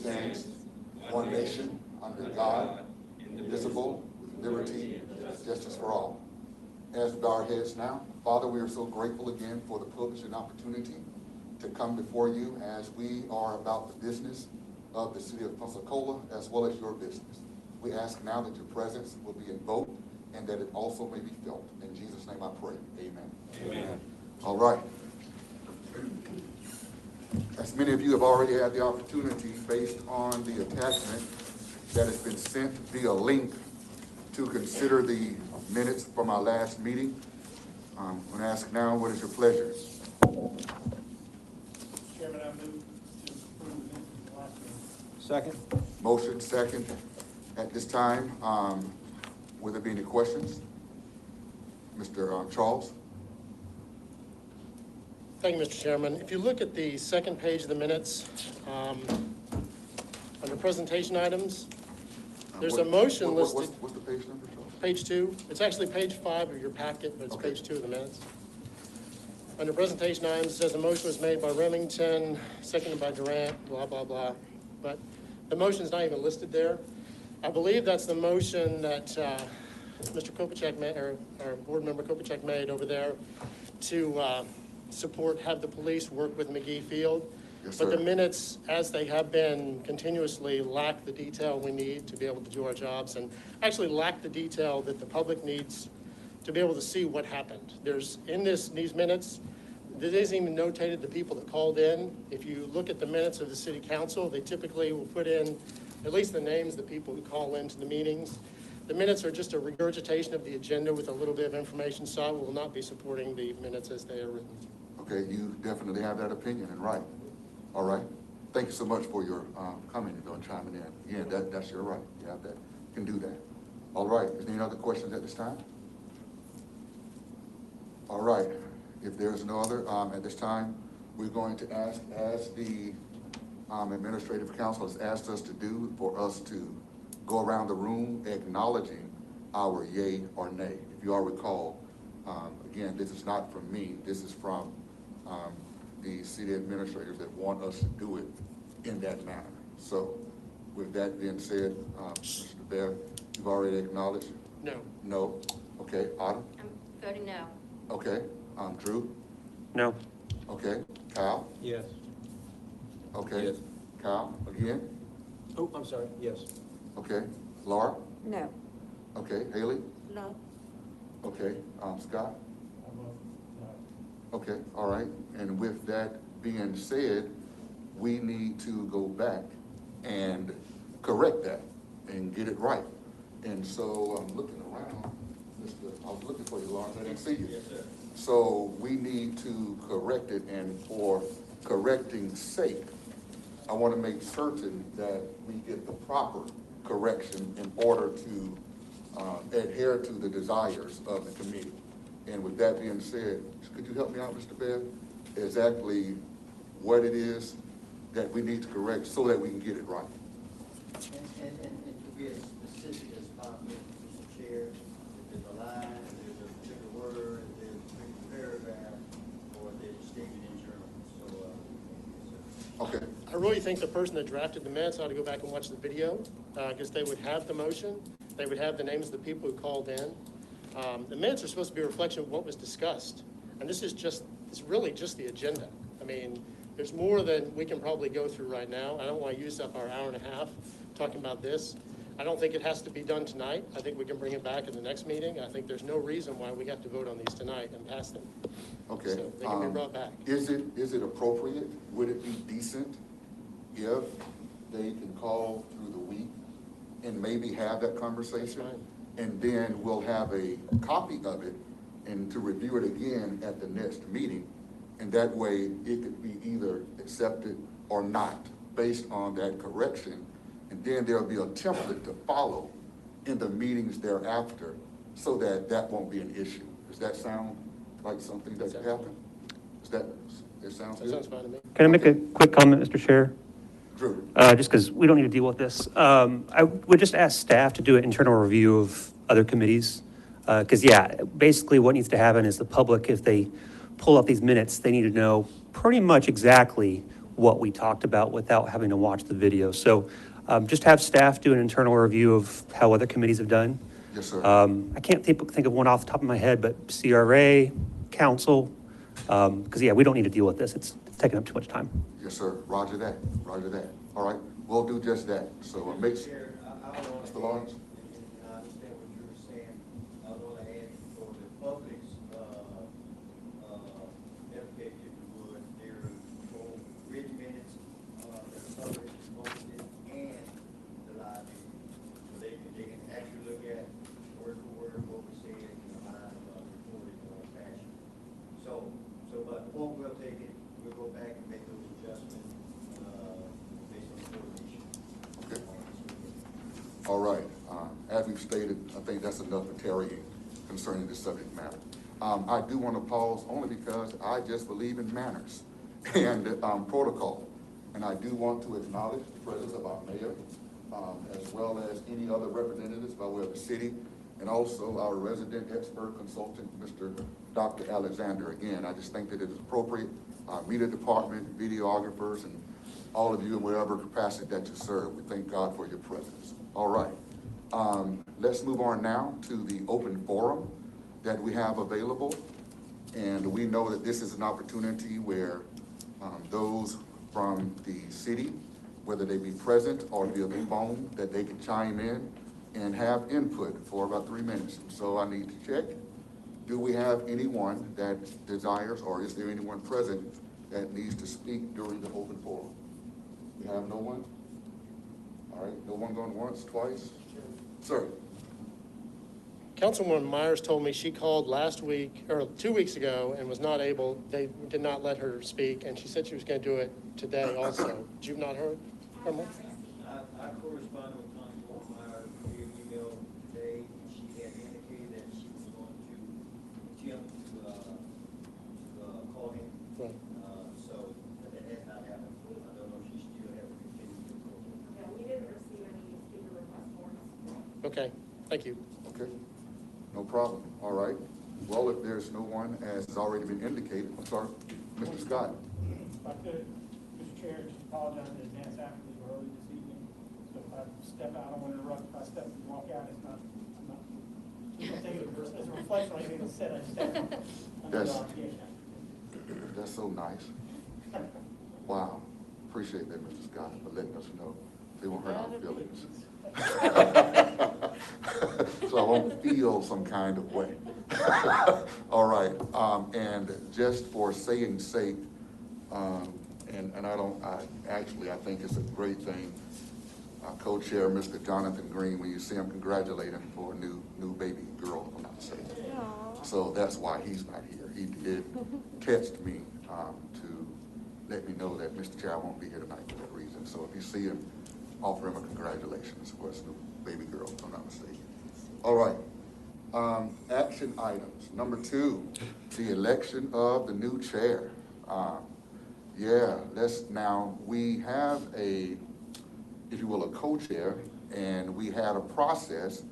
stands, one nation, under God, indivisible, with liberty and justice for all. As we bow our heads now, Father, we are so grateful again for the privilege and opportunity to come before you as we are about the business of the city of Pensacola as well as your business. We ask now that your presence will be invoked and that it also may be felt. In Jesus' name I pray, amen. Amen. All right. As many of you have already had the opportunity, based on the attachment that has been sent via link, to consider the minutes from our last meeting, I'm going to ask now, what is your pleasure? Chairman, I move to approve the minutes from the last meeting. Second. Motion second. At this time, will there be any questions? Mr. Charles? Thank you, Mr. Chairman. If you look at the second page of the minutes, under presentation items, there's a motion listed. What's the page number, Charles? Page 2. It's actually page 5 of your packet, but it's Okay. page 2 of the minutes. Under presentation items, it says a motion was made by Remington, seconded by Durant, blah, blah, blah. But the motion's not even listed there. I believe that's the motion that Mr. Kopacek made, or board member Kopacek made over there to have the police work with McGee Field. Yes, But sir. the minutes, as they have been continuously, lack the detail we need to be able to do our jobs, and actually lack the detail that the public needs to be able to see what happened. There's, in these minutes, it isn't even notated the people that called in. If you look at the minutes of the city council, they typically will put in at least the names of the people who call into the meetings. The minutes are just a regurgitation of the agenda with a little bit of information, so I will not be supporting the minutes as they are written. Okay, you definitely have that opinion, and right. All right. Thank you so much for your comment and chiming in. Yeah, that's your right. You have that. You can do that. All right. Is there any other questions at this time? All right. If there's no other, at this time, we're going to ask, as the administrative council has asked us to do, for us to go around the room acknowledging our yay or nay. If you all recall, again, this is not from me. This is from the city administrators that want us to do it in that manner. So with that being said, Mr. Bear, you've already acknowledged? No. No. Okay. Autumn? I'm voting no. Okay. Drew? No. Okay. Kyle? Yes. Okay. Yes. Kyle, again? Oh, I'm sorry. Yes. Okay. Laura? No. Okay. Haley? No. Okay. Scott? I vote no. Okay, all right. And with that being said, we need to go back and correct that and get it right. And so I'm looking around, I was looking for you, Lawrence, I didn't see you. Yes, sir. So we need to correct it, and for correcting's sake, I want to make certain that we get the proper correction in order to adhere to the desires of the committee. And with that being said, could you help me out, Mr. Baird? Exactly what it is that we need to correct so that we can get it right. And to be as specific as possible, Mr. Chair, if there's a line, if there's a particular word, if there's a particular paragraph, or there's stated in journal. So, Okay, I really think the person that drafted the minutes ought to go back and watch the video, because they would have the motion, they would have the names of the people who called in. The minutes are supposed to be a reflection of what was discussed, and this is it's really just the agenda. I mean, there's more than we can probably go through right now. I don't want to use up our hour and a half talking about this. I don't think it has to be done tonight. I think we can bring it back in the next meeting. I think there's no reason why we have to vote on these tonight and pass them. okay. So they can be brought back. Is it appropriate? Would it be decent if they can call through the week and maybe have that conversation? That's fine. And then we'll have a copy of it and to review it again at the next meeting. And that way it could be either accepted or not based on that correction. And then there'll be a template to follow in the meetings thereafter so that that won't be an issue. Does that sound like something that could happen? It sounds That good? sounds fine to me. Can I make a quick comment, Mr. Chair? Drew? Just because we don't need to deal with this. I would just ask staff to do an internal review of other committees. Because, yeah, basically what needs to happen is the public, if they pull up these minutes, they need to know pretty much exactly what we talked about without having to watch the video. So just have staff do an internal review of how other committees have done. Yes, sir. I can't think of one off the top of my head, but CRA, council, because yeah, we don't need to deal with this. It's taking up too much time. Yes, sir. Roger that. Roger that. All right, we'll do just that. So it makes, Chair, I would want to Mr. Lawrence? and I understand what you were saying, I was going to add for the public's, edification, if you would, their full written minutes, the public is posted and the live meeting. So they can actually look at word for word what we said in the live, recorded, fashion. So, but the point we'll take it, we'll go back and make those adjustments, based on the coordination. Okay. All right, as we've stated, I think that's enough for tarrying concerning this subject matter. I do want to pause only because I just believe in manners and protocol. And I do want to acknowledge the presence of our mayor, as well as any other representatives by way of the city, and also our resident expert consultant, Mr. Dr. Alexander. Again, I just think that it is appropriate, our media department, videographers, and all of you in whatever capacity that you serve. We thank God for your presence. All right. Let's move on now to the open forum that we have available. And we know that this is an opportunity where those from the city, whether they be present or via the phone, that they can chime in and have input for about 3 minutes. So I need to check. Do we have anyone that desires, or is there anyone present that needs to speak during the open forum? We have no one? All right, no one going once, twice? Sir? Councilwoman Myers told me she called last week, or 2 weeks ago, and was not able, they did not let her speak, and she said she was going to do it today also. Did you not heard from her? I corresponded with Councilwoman Myers via email today, and she had indicated that she was going to attempt to call him. Right. So that has not happened. I don't know if she still has continued to call him. Yeah, we didn't receive any speaker requests for us. Okay, thank you. Okay, no problem. All right. Well, if there's no one, as has already been indicated, I'm sorry, Mr. Scott. If I could, Mr. Chair, just apologize in advance after we were early this evening. So if I step out, I don't want to interrupt. If I step and walk out, it's not, I'm not taking it as a reflection on anything that's said. I just step under Yes. the obligation. That's so nice. Wow. Appreciate that, Mr. Scott, for letting us know. They won't hurt our feelings. So I won't feel some kind of way. All right, and just for saying's sake, and I think it's a great thing. Co-chair, Mr. Jonathan Green, when you see him, congratulate him for a new baby girl, if I'm not mistaken. So that's why he's not here. He did text me to let me know that, Mr. Chair, I won't be here tonight for that reason. So if you see him, offer him a congratulations for his new baby girl, if I'm not mistaken. All right. Action items. Number 2, the election of the new chair. We have a, if you will, a co-chair, and we had a process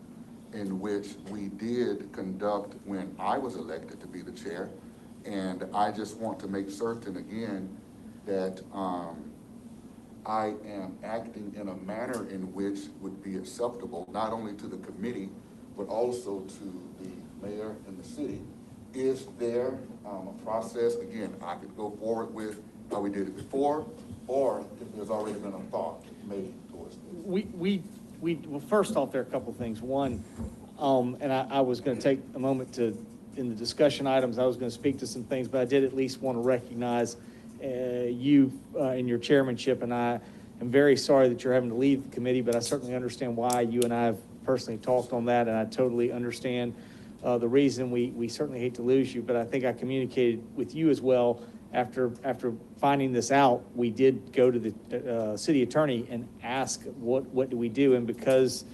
in which we did conduct when I was elected to be the chair. And I just want to make certain again that I am acting in a manner in which would be acceptable, not only to the committee, but also to the mayor and the city. Is there a process, again, I could go forward with how we did it before, or if there's already been a thought made towards this? Well, first off, there are a couple of things. One, and I was going to take a moment to, in the discussion items, I was going to speak to some things, but I did at least want to recognize you in your chairmanship, and I am very sorry that you're having to leave the committee, but I certainly understand why. You and I have personally talked on that, and I totally understand the reason. We certainly hate to lose you, but I think I communicated with you as well. After finding this out, we did go to the city attorney and ask what do we do, and because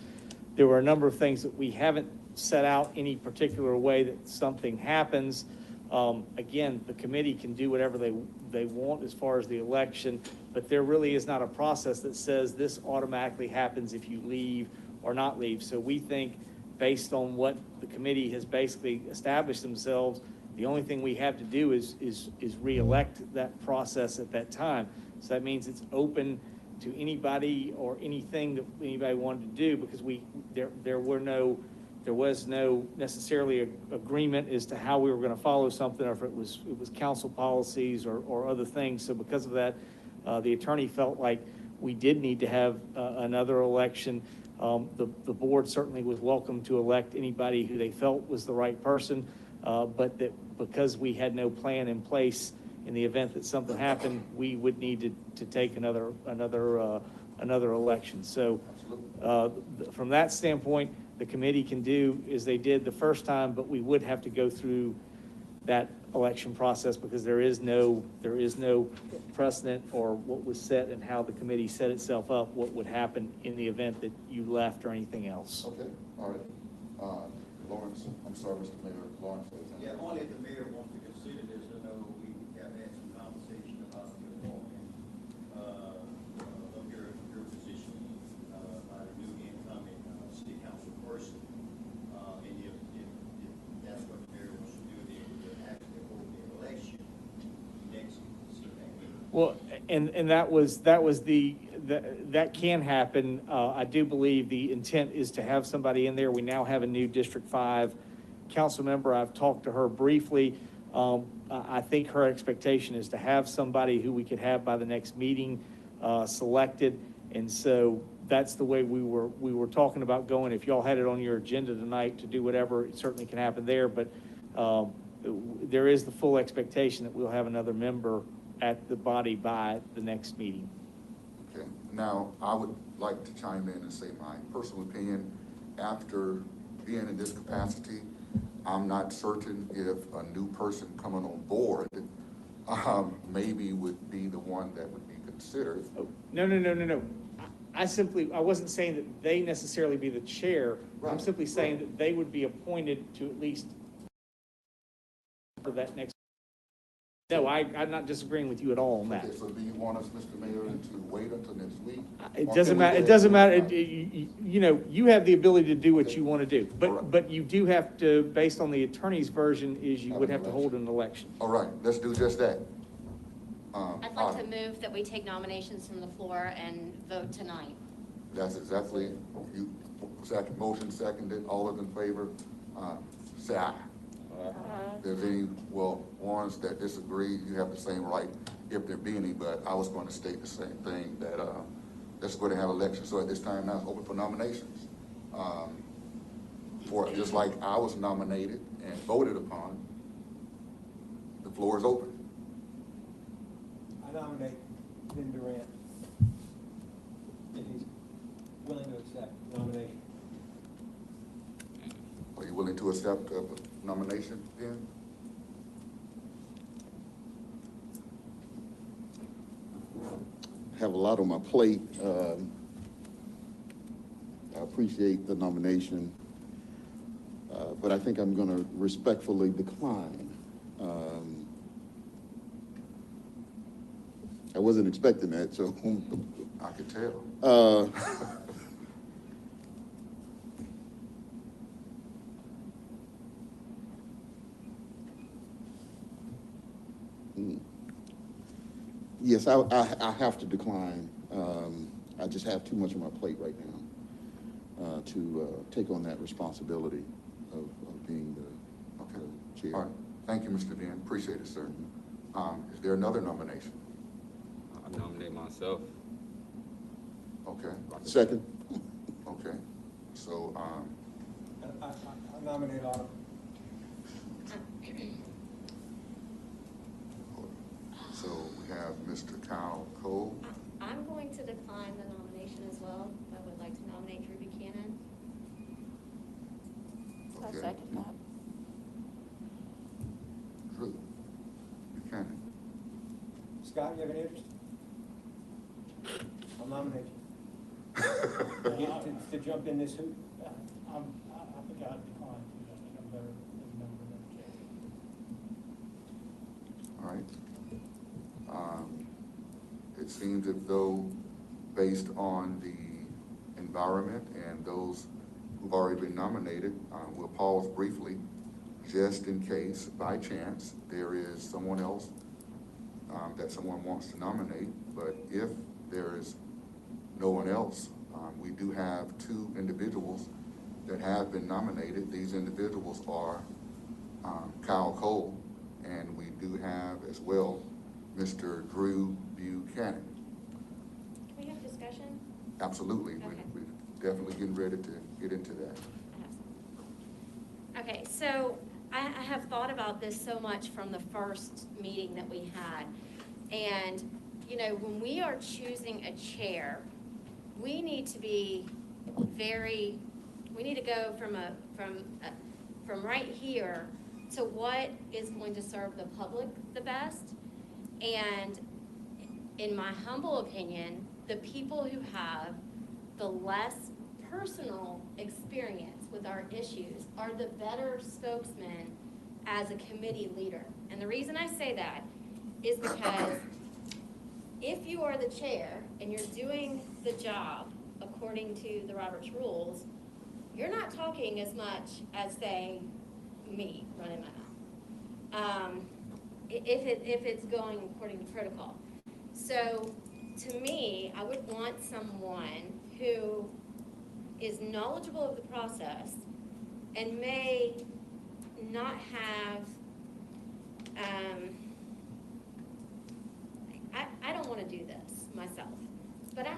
there were a number of things that we haven't set out any particular way that something happens. Again, the committee can do whatever they want as far as the election, but there really is not a process that says this automatically happens if you leave or not leave. So we think, based on what the committee has basically established themselves, the only thing we have to do is re-elect that process at that time. So that means it's open to anybody or anything that anybody wanted to do, because there was no necessarily agreement as to how we were gonna follow something, or if it was council policies or other things. So because of that, the attorney felt like we did need to have another election. The board certainly was welcome to elect anybody who they felt was the right person, but that because we had no plan in place in the event that something happened, we would need to take another election. So, from that standpoint, the committee can do as they did the first time, but we would have to go through that election process, because there is no precedent or what was set and how the committee set itself up, what would happen in the event that you left or anything else. Okay, all right. Lawrence, I'm sorry, Mr. Mayor, Lawrence. Yeah, only if the mayor wants to consider this. I know we have had some conversation about your appointment, of your position, by the new incoming, city council person. And if that's what the mayor wants to do, then we'll actually hold the election next city meeting. Well, and that can happen. I do believe the intent is to have somebody in there. We now have a new District 5 council member. I've talked to her briefly. I think her expectation is to have somebody who we could have by the next meeting, selected. And so that's the way we were talking about going. If y'all had it on your agenda tonight to do whatever, it certainly can happen there. But there is the full expectation that we'll have another member at the body by the next meeting. Okay, now, I would like to chime in and say my personal opinion. After being in this capacity, I'm not certain if a new person coming on board, maybe would be the one that would be considered. No. I wasn't saying that they necessarily be the chair. I'm Right, simply saying right. that they would be appointed to at least for that next. No, I'm not disagreeing with you at all on that. Okay, so do you want us, Mr. Mayor, to wait until next week? It Or doesn't can we matter, go it doesn't ahead matter, and- you know, you have the ability to do what you want to do. Correct. But you do have to, based on the attorney's version, is you Have would an have to hold an election. All right, let's do just that. I'd like to move that we take nominations from the floor and vote tonight. That's exactly, second, motion seconded, all of in favor, say aye. If there's any, ones that disagree, you have the same right, if there be any, but I was going to state the same thing, that, let's go ahead and have elections. So at this time now, it's open for nominations. For, just like I was nominated and voted upon, the floor is open. I nominate Ben Durant, if he's willing to accept the nomination. Are you willing to accept a nomination then? Have a lot on my plate. I appreciate the nomination, but I think I'm going to respectfully decline. I wasn't expecting that, so. I could tell. Yes, I have to decline. I just have too much on my plate right now to take on that responsibility of being the chair. All right, thank you, Mr. Ben, appreciate it, sir. Is there another nomination? I nominate myself. Okay, Second. okay, so, I nominate Autumn. so we have Mr. Kyle Cole. I'm going to decline the nomination as well. I would like to nominate Drew Buchanan. I'll second that. Drew Buchanan. Scott, you have any interest? I'll nominate you. To jump in this hoop. I think I'd decline, because I think I'm better as a member than the chair. All right. It seems as though, based on the environment and those who've already been nominated, we'll pause briefly, just in case, by chance, there is someone else that someone wants to nominate, but if there is no one else, we do have two individuals that have been nominated. These individuals are Kyle Cole, and we do have as well Mr. Drew Buchanan. Can we have discussion? Absolutely, Okay. we're definitely getting ready to get into that. Okay, so I have thought about this so much from the first meeting that we had. And, you know, when we are choosing a chair, we need to be we need to go from right here to what is going to serve the public the best. And in my humble opinion, the people who have the less personal experience with our issues are the better spokesmen as a committee leader. And the reason I say that is because if you are the chair and you're doing the job according to the Roberts rules, you're not talking as much as, say, me running my mouth. If it's going according to protocol. So to me, I would want someone who is knowledgeable of the process and may not have, I don't want to do this myself, but I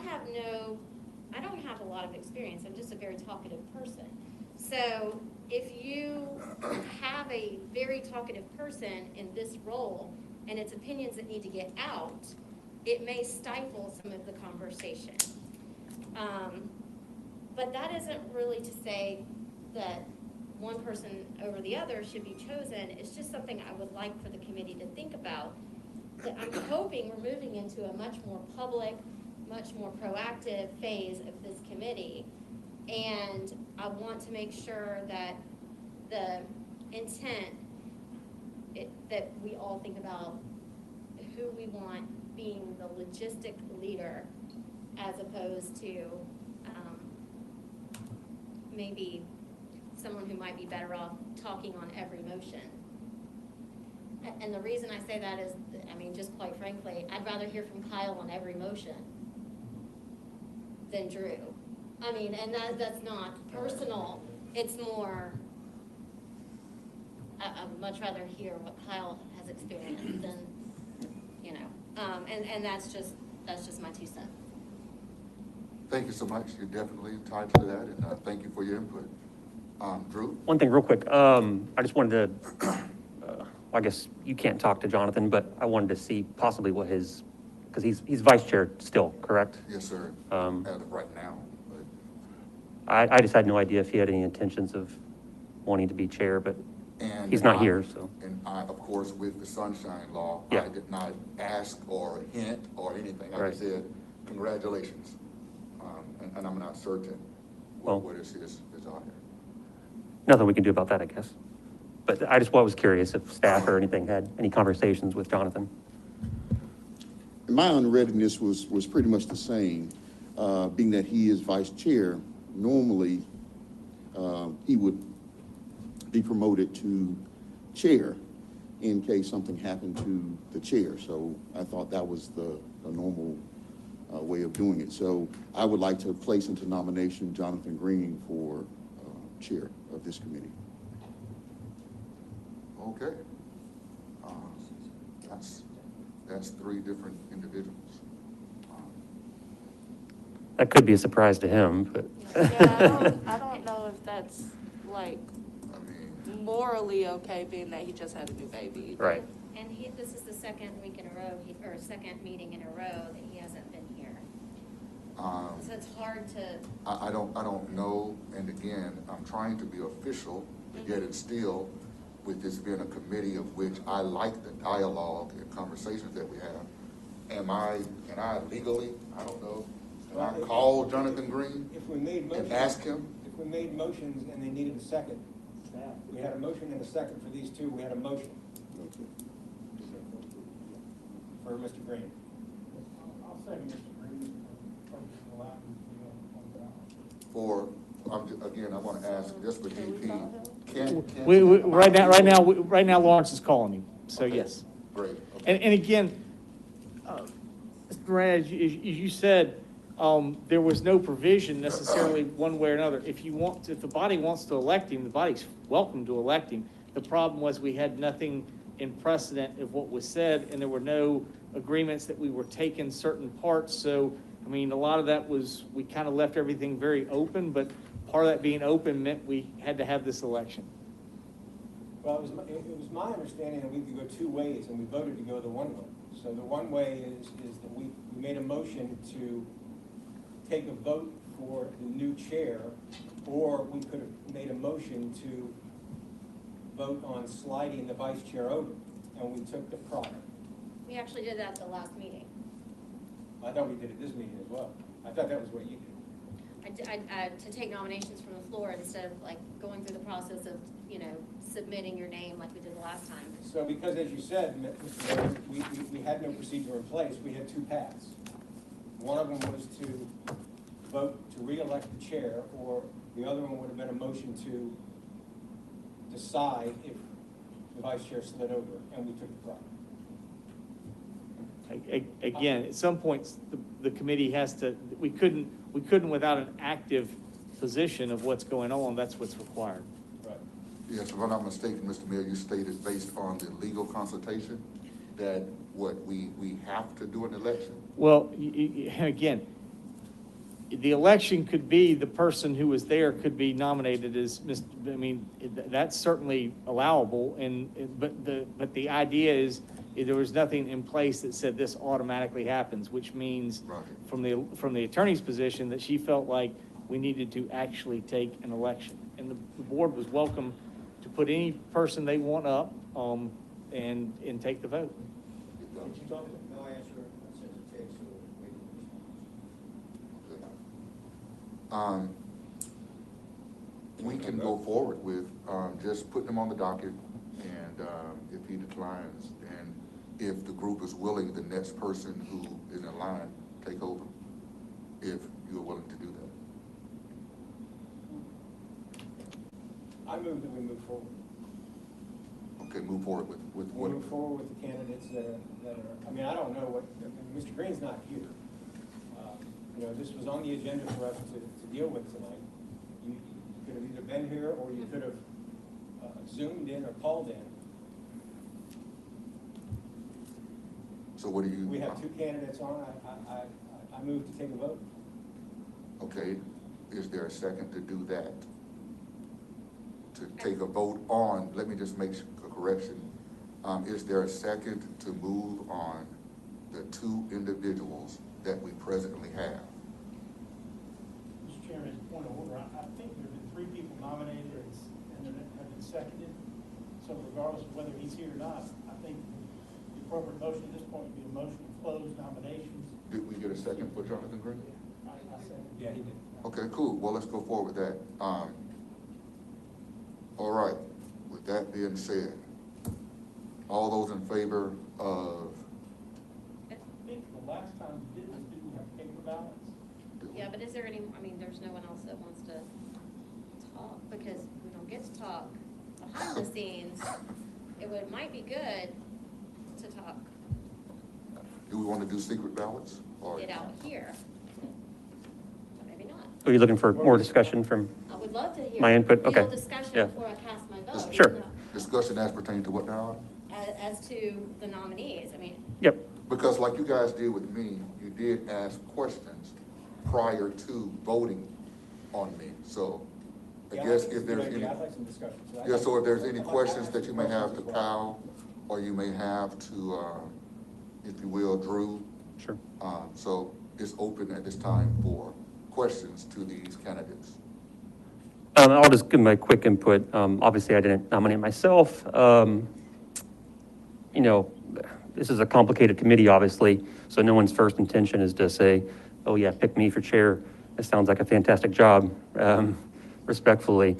don't have a lot of experience. I'm just a very talkative person. So if you have a very talkative person in this role and it's opinions that need to get out, it may stifle some of the conversation. But that isn't really to say that one person over the other should be chosen. It's just something I would like for the committee to think about. That I'm hoping we're moving into a much more public, much more proactive phase of this committee. And I want to make sure that the intent, that we all think about who we want being the logistic leader as opposed to maybe someone who might be better off talking on every motion. And the reason I say that is, I mean, just quite frankly, I'd rather hear from Kyle on every motion than Drew. I mean, and that's not personal, it's more, I'd much rather hear what Kyle has experienced than, you know, and that's just my 2 cents. Thank you so much. You're definitely entitled to that, and thank you for your input. Drew? One thing real quick, I just wanted to, I guess you can't talk to Jonathan, but I wanted to see possibly what his, because he's vice chair still, correct? Yes, sir, as of right now. But I just had no idea if he had any intentions of wanting to be chair, but he's not here, so. And I, of course, with the sunshine law, Yeah. I did not ask or hint or anything. I just said, congratulations. And I'm not certain what is his desire. Nothing we can do about that, I guess. But I just was curious if staff or anything had any conversations with Jonathan. My unreadiness was pretty much the same, being that he is vice chair. Normally, he would be promoted to chair in case something happened to the chair. So I thought that was the normal way of doing it. So I would like to place into nomination Jonathan Green for chair of this committee. Okay. That's 3 different individuals. That could be a surprise to him, but. Yeah, I don't know if that's like I mean, morally okay, being that he just had a new baby. Right. And this is the second week in a row, or second meeting in a row that he hasn't been here. So it's hard to. I don't know, and again, I'm trying to be official, but yet it's still, with this being a committee of which I like the dialogue and conversations that we have. Can I legally, I don't know, can I call Jonathan Green If we made motions. and ask him? If we made motions and they needed a second, we had a motion and a second for these 2, we had a motion for Mr. Green. I'll second Mr. Green, allow him to be on the ballot. Again, I want to ask just for DP, can Right now, Lawrence is calling him, so Okay. yes. Great. Okay. And again, Grant, as you said, there was no provision necessarily one way or another. If the body wants to elect him, the body's welcome to elect him. The problem was we had nothing in precedent of what was said, and there were no agreements that we were taking certain parts. So, I mean, a lot of that was, we kind of left everything very open, but part of that being open meant we had to have this election. Well, it was my understanding that we could go two ways, and we voted to go the one way. So the one way is that we made a motion to take a vote for the new chair, or we could have made a motion to vote on sliding the vice chair over, and we took the prior. We actually did that at the last meeting. I thought we did it this meeting as well. I thought that was what you did. To take nominations from the floor instead of like going through the process of, submitting your name like we did the last time. So because, as you said, Mr. Mayor, we had no procedure in place, we had two paths. One of them was to vote to re-elect the chair, or the other one would have been a motion to decide if the vice chair slid over, and we took the prior. Again, at some points, the committee has to, we couldn't without an active position of what's going on, that's what's required. Right. Yes, if I'm not mistaken, Mr. Mayor, you stated based on the legal consultation that we have to do an election? Well, again, the election could be, the person who was there could be nominated as, that's certainly allowable, but the idea is, there was nothing in place that said this automatically happens, which means Right. from the attorney's position that she felt like we needed to actually take an election. And the board was welcome to put any person they want up, and take the vote. Did you talk to them? No answer, I sent a text, so waiting for response. We can go forward with, just putting him on the docket, and, if he declines, and if the group is willing, the next person who is in line, take over, if you're willing to do that. I move that we move forward. Okay, move forward with We what? move forward with the candidates that are, I don't know what, Mr. Green's not here. This was on the agenda for us to deal with tonight. You could have either been here, or you could have Zoomed in or called in. So what do you? We have two candidates on. I move to take a vote. Okay, is there a second to do that? To take a vote on, let me just make a correction. Is there a second to move on the two individuals that we presently have? Mr. Chairman, point of order, I think there have been 3 people nominated and then have been seconded. So regardless of whether he's here or not, I think the appropriate motion at this point would be a motion to close nominations. Did we get a second for Jonathan Green? I second. Yeah, he did. Okay, cool. Well, let's go forward with that. All right, with that being said, all those in favor of, I think the last time we did this, didn't we have paper ballots? Yeah, but is there any, there's no one else that wants to talk, because we don't get to talk behind the scenes. Might be good to talk do we want to do secret ballots? Or it out here. Maybe not. Are you looking for more discussion from? I would love to hear. My input? real Okay. discussion Yeah. before I cast my vote. Sure. you know, discussion as pertaining to what now? As to the nominees, Yep. Because like you guys did with me, you did ask questions prior to voting on me. So I Yeah, guess think if it's a good there's idea. any, I'd like some discussion. yeah, so if there's any questions that you may have to Kyle, or you may have to, if you will, Drew. Sure. So it's open at this time for questions to these candidates. I'll just give my quick input. Obviously, I didn't nominate myself. This is a complicated committee, obviously, so no one's first intention is to say, oh yeah, pick me for chair. It sounds like a fantastic job, respectfully.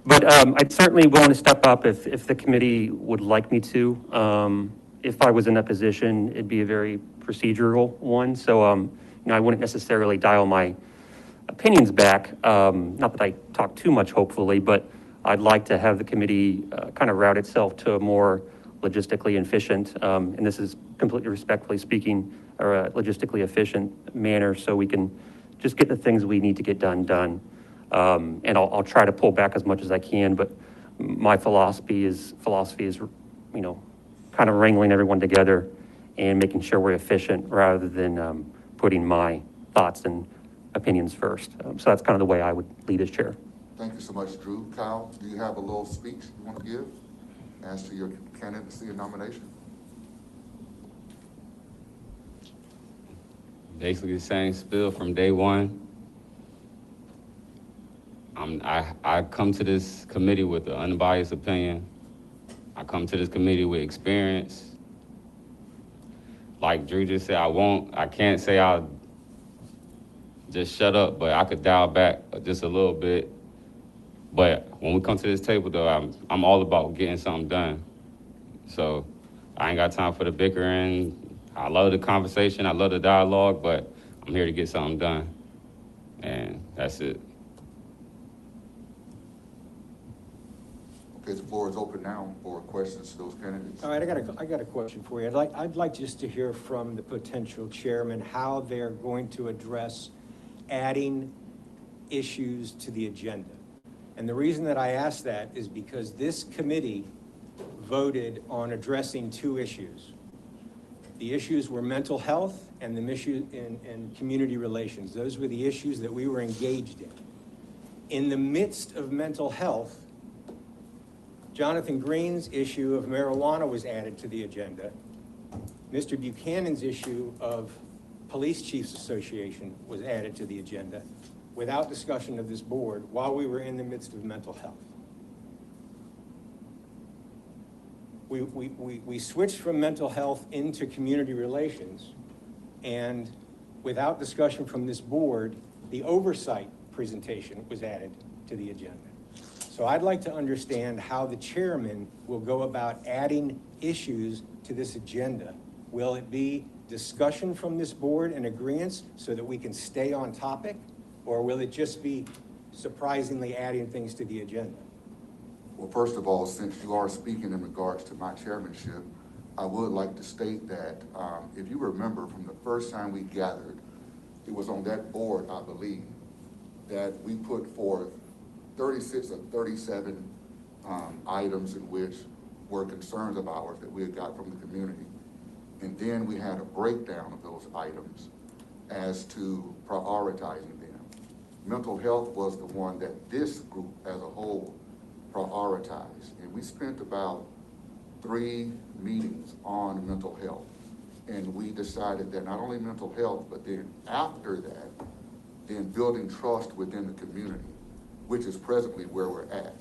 But I'd certainly willing to step up if the committee would like me to. If I was in that position, it'd be a very procedural one, so I wouldn't necessarily dial my opinions back. Not that I talk too much, hopefully, but I'd like to have the committee kind of route itself to a more logistically efficient, and this is completely respectfully speaking, or a logistically efficient manner so we can just get the things we need to get done. And I'll try to pull back as much as I can, but my philosophy is, you know, kind of wrangling everyone together and making sure we're efficient rather than putting my thoughts and opinions first. So that's kind of the way I would lead as chair. Thank you so much, Drew. Kyle, do you have a little speech you want to give as to your candidacy and nomination? Basically the same spiel from day one. I come to this committee with an unbiased opinion. I come to this committee with experience. Like Drew just said, I can't say I'll just shut up, but I could dial back just a little bit. But when we come to this table, though, I'm all about getting something done. So I ain't got time for the bickering. I love the conversation. I love the dialogue, but I'm here to get something done. And that's it. Okay, the floor is open now for questions to those candidates. All right, I got a question for you. I'd like just to hear from the potential chairman how they're going to address adding issues to the agenda. And the reason that I ask that is because this committee voted on addressing two issues. The issues were mental health and the issue in community relations. Those were the issues that we were engaged in. In the midst of mental health, Jonathan Green's issue of marijuana was added to the agenda. Mr. Buchanan's issue of Police Chiefs Association was added to the agenda without discussion of this board while we were in the midst of mental health. We switched from mental health into community relations, and without discussion from this board, the oversight presentation was added to the agenda. So I'd like to understand how the chairman will go about adding issues to this agenda. Will it be discussion from this board and agreeance so that we can stay on topic? Or will it just be surprisingly adding things to the agenda? Well, first of all, since you are speaking in regards to my chairmanship, I would like to state that if you remember from the first time we gathered, it was on that board, I believe, that we put forth 36 or 37 items in which were concerns of ours that we had got from the community. And then we had a breakdown of those items as to prioritizing them. Mental health was the one that this group as a whole prioritized. And we spent about 3 meetings on mental health. And we decided that not only mental health, but then after that, then building trust within the community, which is presently where we're at.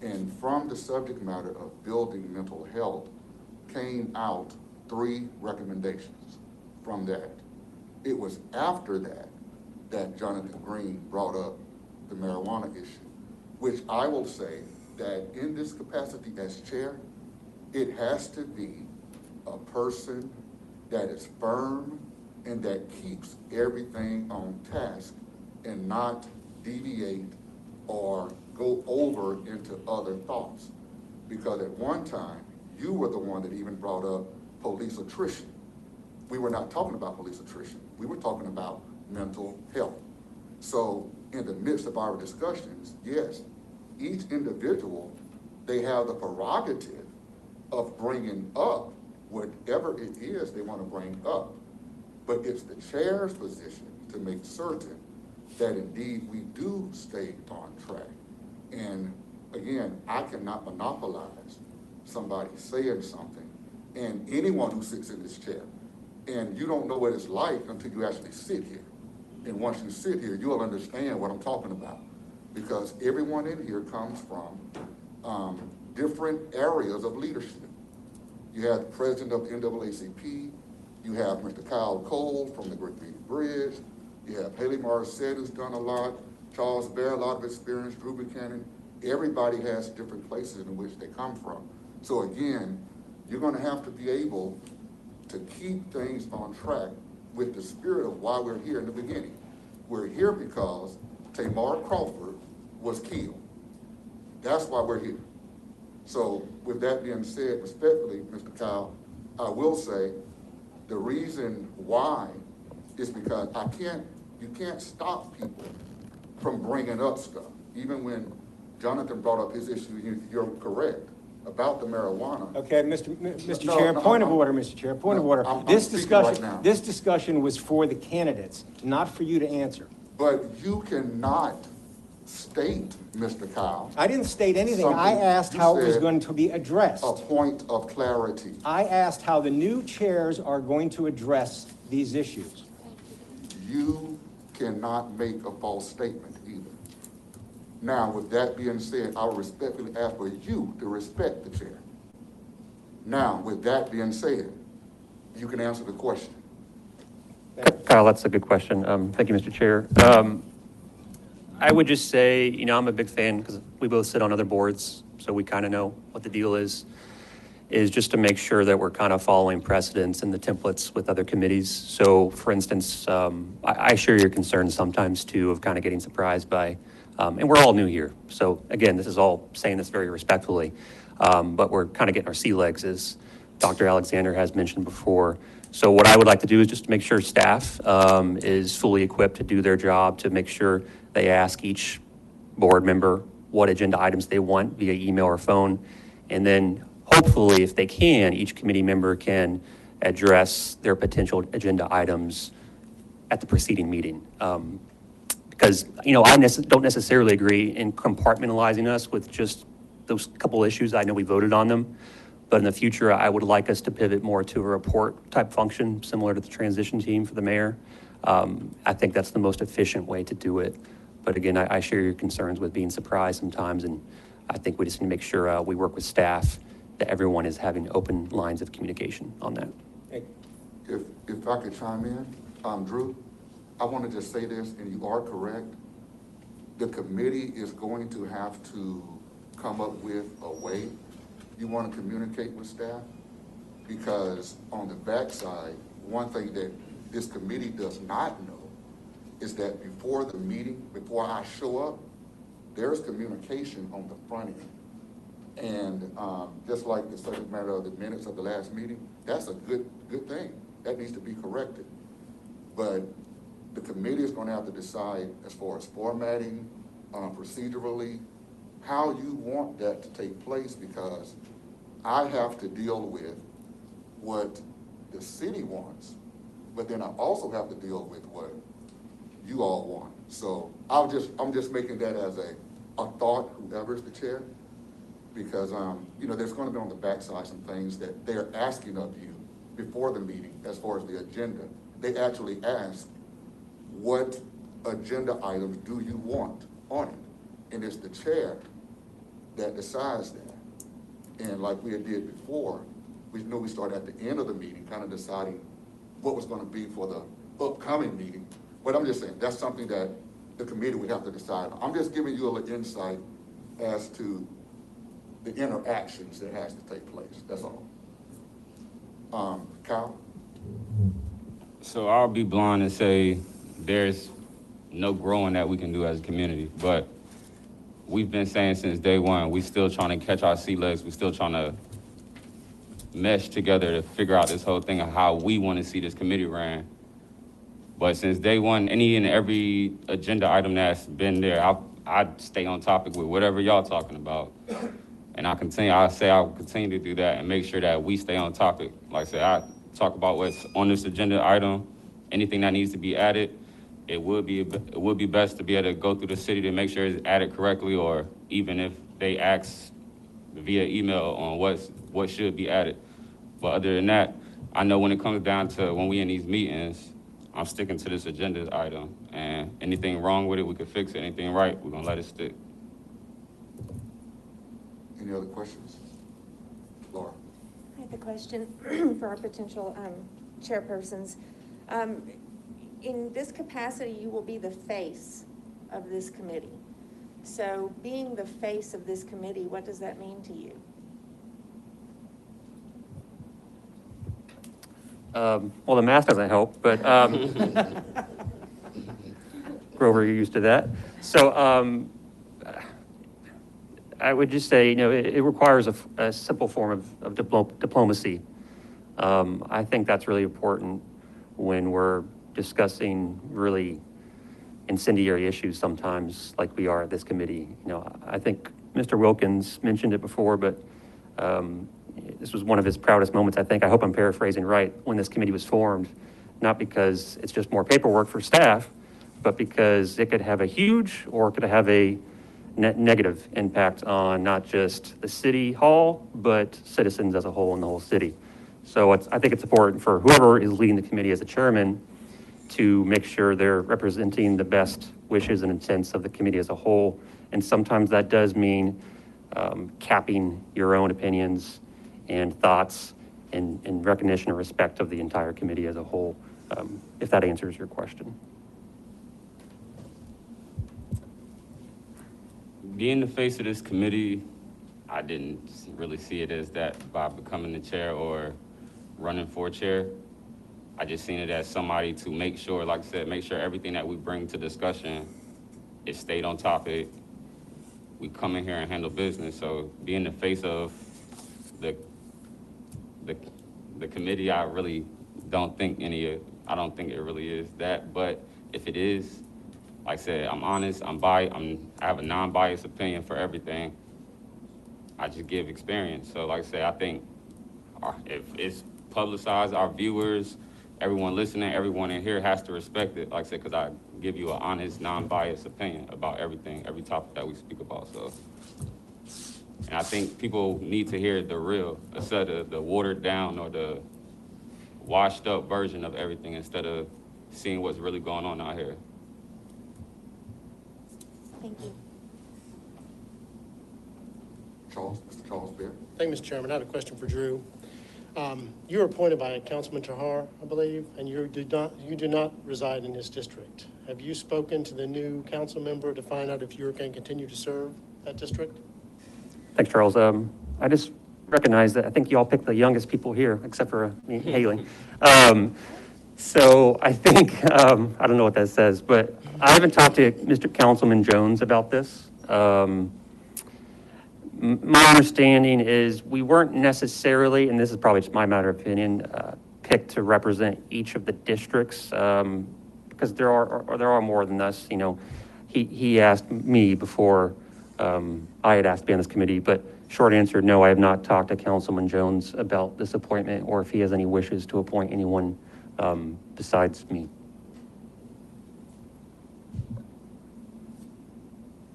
And from the subject matter of building mental health came out 3 recommendations from that. It was after that that Jonathan Green brought up the marijuana issue, which I will say that in this capacity as chair, it has to be a person that is firm and that keeps everything on task and not deviate or go over into other thoughts. Because at one time, you were the one that even brought up police attrition. We were not talking about police attrition. We were talking about mental health. So in the midst of our discussions, yes, each individual, they have the prerogative of bringing up whatever it is they want to bring up. But it's the chair's position to make certain that indeed we do stay on track. And again, I cannot monopolize somebody saying something, and anyone who sits in this chair. And you don't know what it's like until you actually sit here. And once you sit here, you'll understand what I'm talking about. Because everyone in here comes from different areas of leadership. You have the president of the NAACP, you have Mr. Kyle Cole from the Great Beatty Bridge, you have Haley Morissette, who's done a lot, Charles Bear, a lot of experience, Drew Buchanan. Everybody has different places in which they come from. So again, you're gonna have to be able to keep things on track with the spirit of why we're here in the beginning. We're here because Tamar Crawford was killed. That's why we're here. So with that being said, respectfully, Mr. Kyle, I will say the reason why is because you can't stop people from bringing up stuff. Even when Jonathan brought up his issue, you're correct about the marijuana. Okay, Mr. No, Chair, no, point of I'm- order, Mr. Chair, point of no, order. I'm This speaking right discussion, now. this discussion was for the candidates, not for you to answer. But you cannot state, Mr. Kyle, I didn't state anything. I Something asked you how it was said- going to be addressed. a point of clarity. I asked how the new chairs are going to address these issues. You cannot make a false statement either. Now, with that being said, I would respectfully ask for you to respect the chair. Now, with that being said, you can answer the question. Kyle, that's a good question. Thank you, Mr. Chair. I would just say, I'm a big fan because we both sit on other boards, so we kind of know what the deal is just to make sure that we're kind of following precedents and the templates with other committees. So for instance, I share your concerns sometimes too of kind of getting surprised by, and we're all new here. So again, this is all saying this very respectfully, but we're kind of getting our sea legs, as Dr. Alexander has mentioned before. So what I would like to do is just to make sure staff is fully equipped to do their job, to make sure they ask each board member what agenda items they want via email or phone. And then hopefully, if they can, each committee member can address their potential agenda items at the preceding meeting. Because, I don't necessarily agree in compartmentalizing us with just those couple issues. I know we voted on them. But in the future, I would like us to pivot more to a report type function, similar to the transition team for the mayor. I think that's the most efficient way to do it. But again, I share your concerns with being surprised sometimes, and I think we just need to make sure we work with staff, that everyone is having open lines of communication on that. If I could chime in, Drew, I want to just say this, and you are correct. The committee is going to have to come up with a way you want to communicate with staff, because on the backside, one thing that this committee does not know is that before the meeting, before I show up, there's communication on the front end. And just like the subject matter of the minutes of the last meeting, that's a good thing. That needs to be corrected. But the committee is going to have to decide as far as formatting, procedurally, how you want that to take place, because I have to deal with what the city wants, but then I also have to deal with what you all want. So I'm just making that as a thought, whoever's the chair, because there's going to be on the backside some things that they're asking of you before the meeting as far as the agenda. They actually ask, what agenda items do you want on it? And it's the chair that decides that. And like we did before, we knew we started at the end of the meeting, kind of deciding what was going to be for the upcoming meeting. But I'm just saying, that's something that the committee would have to decide. I'm just giving you a little insight as to the interactions that has to take place, that's all. Kyle? So I'll be blunt and say there's no growing that we can do as a community, but we've been saying since day one, we still trying to catch our sea legs. We still trying to mesh together to figure out this whole thing of how we want to see this committee ran. But since day one, any and every agenda item that's been there, I stay on topic with whatever y'all talking about. And I'll continue to do that and make sure that we stay on topic. Like I said, I talk about what's on this agenda item, anything that needs to be added. It would be best to be able to go through the city to make sure it's added correctly, or even if they ask via email on what should be added. But other than that, I know when it comes down to when we in these meetings, I'm sticking to this agenda item, and anything wrong with it, we can fix it. Anything right, we're gonna let it stick. Any other questions? Laura? I have a question for our potential chairpersons. In this capacity, you will be the face of this committee. So being the face of this committee, what does that mean to you? Well, the math doesn't help, but Grover, you're used to that. So I would just say, it requires a simple form of diplomacy. I think that's really important when we're discussing really incendiary issues sometimes, like we are at this committee. You know, I think Mr. Wilkins mentioned it before, but this was one of his proudest moments, I think. I hope I'm paraphrasing right, when this committee was formed, not because it's just more paperwork for staff, but because it could have a huge or it could have a negative impact on not just the city hall, but citizens as a whole in the whole city. So I think it's important for whoever is leading the committee as a chairman to make sure they're representing the best wishes and intents of the committee as a whole. And sometimes that does mean capping your own opinions and thoughts in recognition and respect of the entire committee as a whole, if that answers your question. Being the face of this committee, I didn't really see it as that by becoming the chair or running for chair. I just seen it as somebody to make sure, like I said, make sure everything that we bring to discussion is stayed on topic. We come in here and handle business. So being the face of the committee, I really don't think I don't think it really is that. But if it is, like I said, I'm honest, I have a non-biased opinion for everything. I just give experience. So like I said, I think if it's publicized, our viewers, everyone listening, everyone in here has to respect it. Like I said, because I give you an honest, non-biased opinion about everything, every topic that we speak about. So, and I think people need to hear the real, instead of the watered down or the washed up version of everything, instead of seeing what's really going on out here. Thank you. Mr. Charles Bear. Thank you, Mr. Chairman. I have a question for Drew. You were appointed by Councilman Tahar, I believe, and you do not reside in his district. Have you spoken to the new council member to find out if you're going to continue to serve that district? Thanks, Charles. I just recognize that I think you all picked the youngest people here, except for me, Haley. So I think, I don't know what that says, but I haven't talked to Mr. Councilman Jones about this. My understanding is we weren't necessarily, and this is probably just my matter of opinion, picked to represent each of the districts, because there are more than us. You know, he asked me before I had asked to be on this committee, but short answer, no, I have not talked to Councilman Jones about this appointment or if he has any wishes to appoint anyone besides me.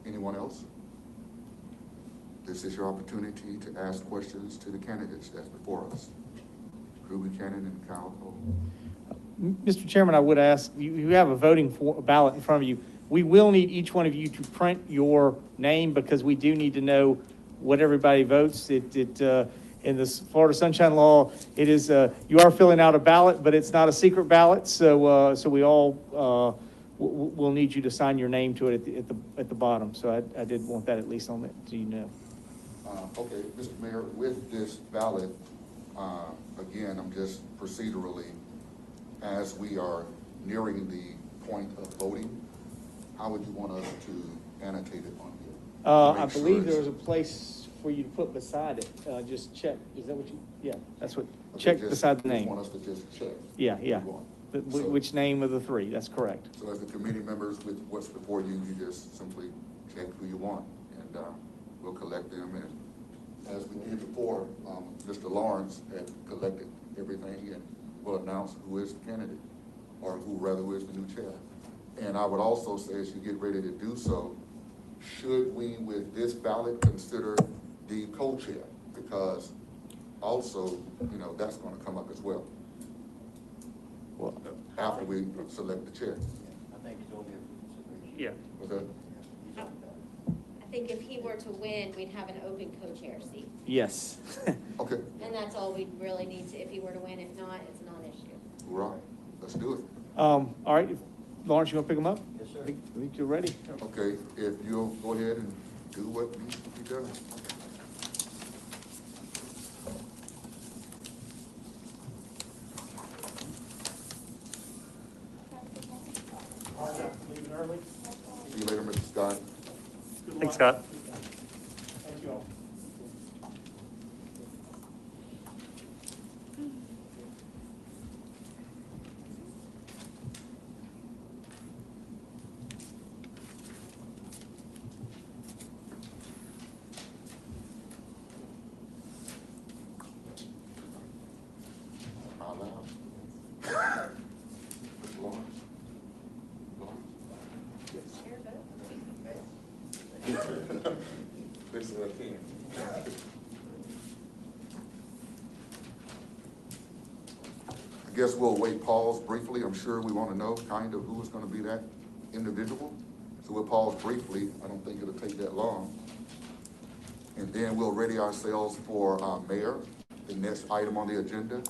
Anyone else? This is your opportunity to ask questions to the candidates that's before us. Drew Buchanan and Kyle Cole. Mr. Chairman, I would ask, you have a voting ballot in front of you. We will need each one of you to print your name because we do need to know what everybody votes. In this Florida Sunshine Law, it is, you are filling out a ballot, but it's not a secret ballot. So we all will need you to sign your name to it at the bottom. So I did want that at least on that, so you know. Okay, Mr. Mayor, with this ballot, again, I'm just procedurally, as we are nearing the point of voting, how would you want us to annotate it on here? I believe there was a place for you to put beside it. Just check. Is that what you? Yeah, that's what. Okay, check just, beside the you name. want us to just check? Yeah. So- Which name of the three? That's correct. So as the committee members with what's before you, you just simply check who you want, and we'll collect them. And as we did before, Mr. Lawrence had collected everything, and we'll announce who is the candidate, or who is the new chair. And I would also say, as you get ready to do so, should we, with this ballot, consider the co-chair? Because also, you know, that's going to come up as well. Well, After we select the chair. I think it's all good for consideration. Yeah. Okay? I think if he were to win, we'd have an open co-chair seat. yes. Okay, And that's all we'd really need to, if he were to win. If not, it's not an issue. right, let's do it. All right, Lawrence, you want to pick them up? Yes, sir. I think you're ready. Okay, if you'll go ahead and do what needs to be done. All right, leave it early. See you later, Mr. Scott. Good Thanks, luck. Scott. Thank you all. This is a thing. I guess we'll wait, pause briefly. I'm sure we want to know kind of who is going to be that individual. So we'll pause briefly. I don't think it'll take that long. And then we'll ready ourselves for mayor, the next item on the agenda,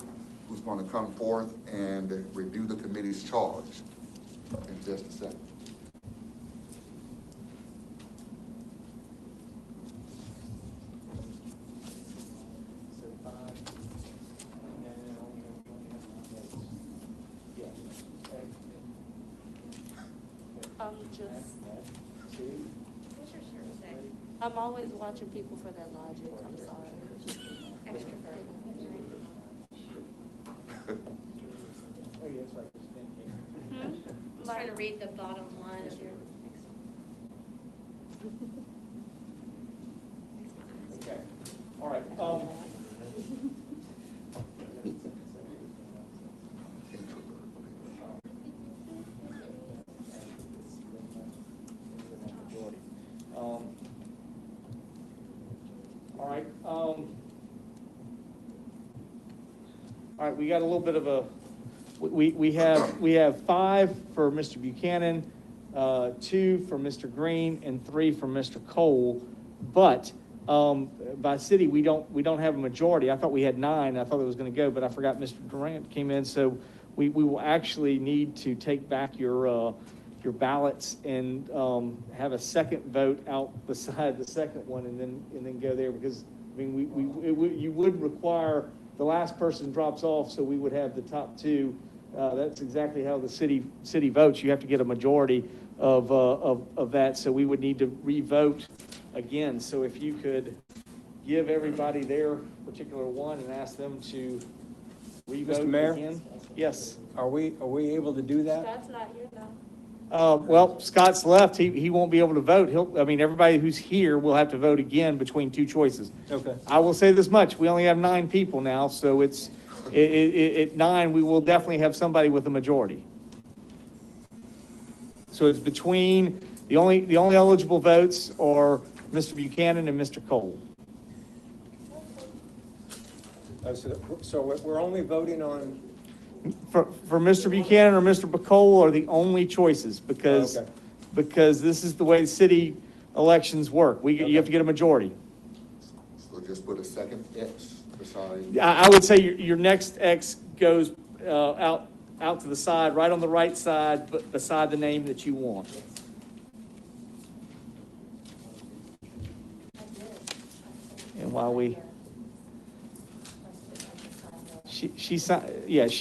who's going to come forth and review the committee's charge in just a second. I'm always watching people for their logic, I'm sorry. Extrovert. I'm trying to read the bottom line of your. Okay, all right. All right, we got a little bit of a, we have 5 for Mr. Buchanan, 2 for Mr. Green, and 3 for Mr. Cole. But, by city, we don't have a majority. I thought we had 9. I thought it was gonna go, but I forgot Mr. Durant came in, so we will actually need to take back your ballots and, have a second vote out beside the second one and then go there, because, I mean, you would require the last person drops off, so we would have the top 2. That's exactly how the city votes. You have to get a majority of that, so we would need to re-vote again. So if you could give everybody their particular one and ask them to re-vote Mr. Mayor? again. Yes. Are we able to do that? Scott's not here now. Well, Scott's left. He won't be able to vote. Everybody who's here will have to vote again between 2 choices. Okay. I will say this much, we only have 9 people now, so at 9, we will definitely have somebody with a majority. So it's between, the only eligible votes are Mr. Buchanan and Mr. Cole. So we're only voting on, For Mr. Buchanan or Mr. Cole are the only choices, because, Okay. because this is the way city elections work. You have to get a majority. So just put a second X beside. I would say your next X goes out to the side, right on the right side, but beside the name that you want. And while she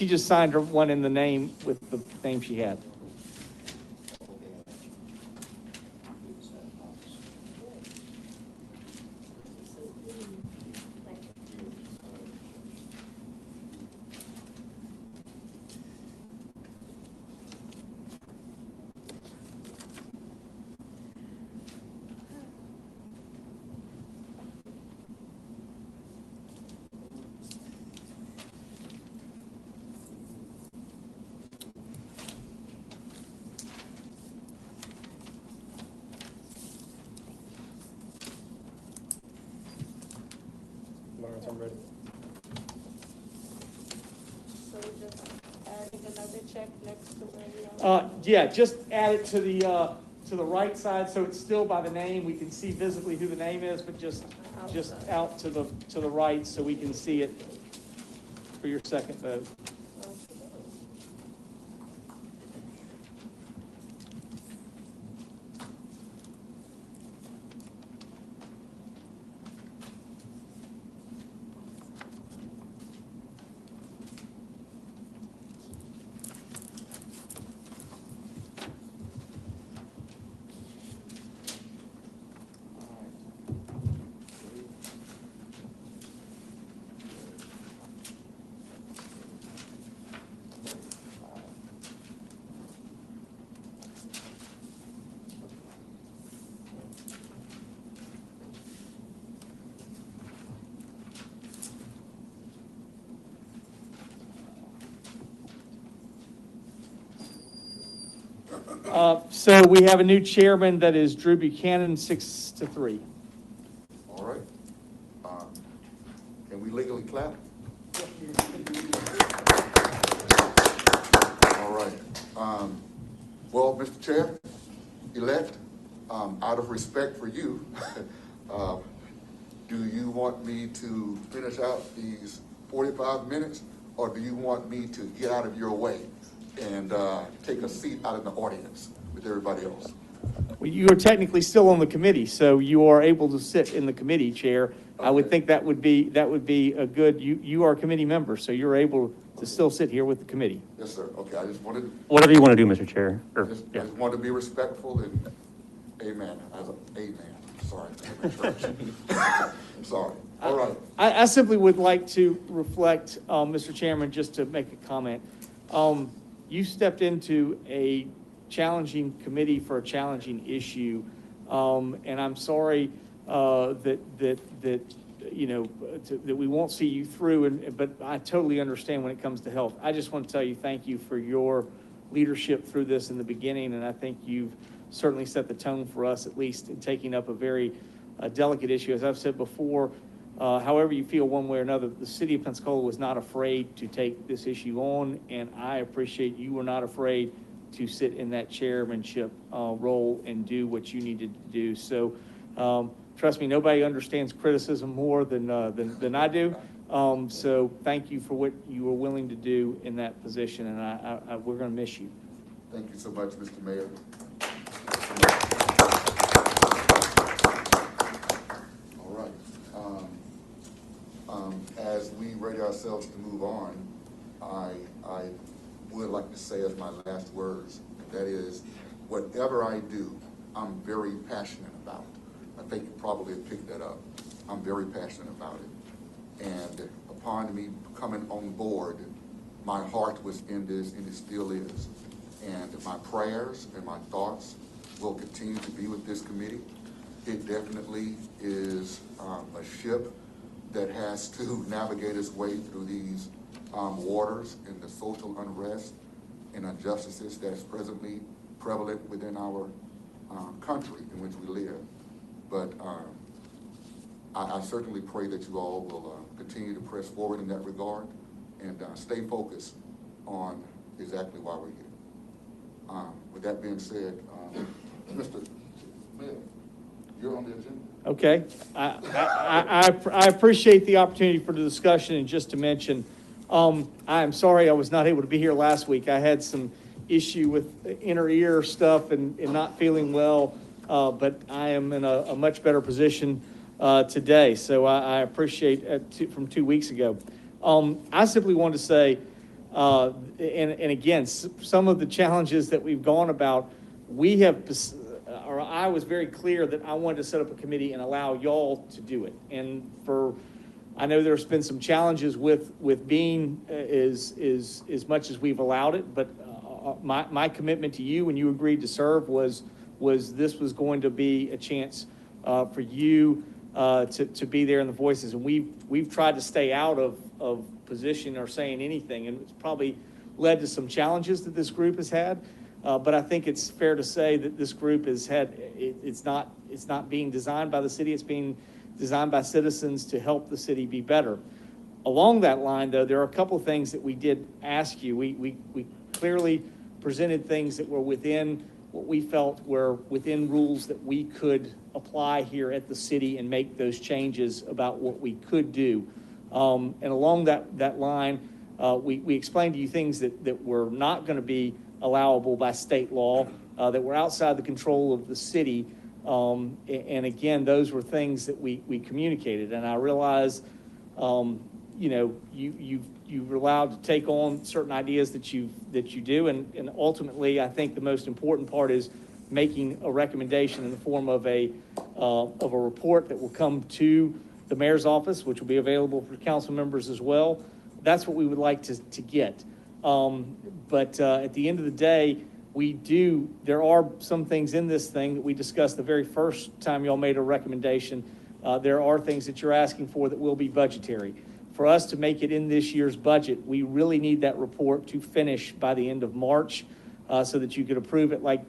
just signed her one in the name with the name she had. Lawrence, I'm ready. So we're just adding another check next to where we are. Yeah, just add it to the right side, so it's still by the name. We can see visibly who the name is, but just out to the right, so we can see it for your second vote. So we have a new chairman, that is Drew Buchanan, 6-3. All right. Can we legally clap? All right. Well, Mr. Chair-elect, out of respect for you, do you want me to finish out these 45 minutes, or do you want me to get out of your way and take a seat out in the audience with everybody else? Well, you are technically still on the committee, so you are able to sit in the committee chair. I would Okay. think that would be a good, you are a committee member, so you're able to still sit here with the committee. Yes, sir. Okay, I just wanted, Whatever you want to do, Mr. Chair. Or, I yeah. just wanted to be respectful and amen. Amen. Sorry. I'm in church. I'm sorry. All right. I simply would like to reflect, Mr. Chairman, just to make a comment. You stepped into a challenging committee for a challenging issue, and I'm sorry that you know, that we won't see you through, but I totally understand when it comes to health. I just want to tell you thank you for your leadership through this in the beginning, and I think you've certainly set the tone for us, at least in taking up a very delicate issue. As I've said before, however you feel one way or another, the city of Pensacola was not afraid to take this issue on, and I appreciate you were not afraid to sit in that chairmanship role and do what you needed to do. So trust me, nobody understands criticism more than I do. So thank you for what you were willing to do in that position, and we're going to miss you. Thank you so much, Mr. Mayor. All right. As we ready ourselves to move on, I would like to say as my last words, and that is, whatever I do, I'm very passionate about. I think you probably have picked that up. I'm very passionate about it. And upon me coming on board, my heart was in this, and it still is. And my prayers and my thoughts will continue to be with this committee. It definitely is a ship that has to navigate its way through these waters and the social unrest and injustices that's presently prevalent within our country in which we live. But I certainly pray that you all will continue to press forward in that regard and stay focused on exactly why we're here. With that being said, Mr. Mayor, you're on the agenda. Okay, I appreciate the opportunity for the discussion, and just to mention, I'm sorry I was not able to be here last week. I had some issue with inner ear stuff and not feeling well, but I am in a much better position today, so I appreciate from 2 weeks ago. I simply wanted to say, and again, some of the challenges that we've gone about, we have, or I was very clear that I wanted to set up a committee and allow y'all to do it. And I know there's been some challenges with being as much as we've allowed it, but my commitment to you when you agreed to serve was this was going to be a chance for you to be there in the voices. And we've tried to stay out of position or saying anything, and it's probably led to some challenges that this group has had. But I think it's fair to say that this group has had, it's not being designed by the city, it's being designed by citizens to help the city be better. Along that line, though, there are a couple of things that we did ask you. We clearly presented things that were within what we felt were within rules that we could apply here at the city and make those changes about what we could do. And along that line, we explained to you things that were not going to be allowable by state law, that were outside the control of the city. And again, those were things that we communicated. And I realize, you know, you're allowed to take on certain ideas that you do. And ultimately, I think the most important part is making a recommendation in the form of a report that will come to the mayor's office, which will be available for council members as well. That's what we would like to get. But at the end of the day, there are some things in this thing that we discussed the very first time y'all made a recommendation. There are things that you're asking for that will be budgetary. For us to make it in this year's budget, we really need that report to finish by the end of March so that you could approve it like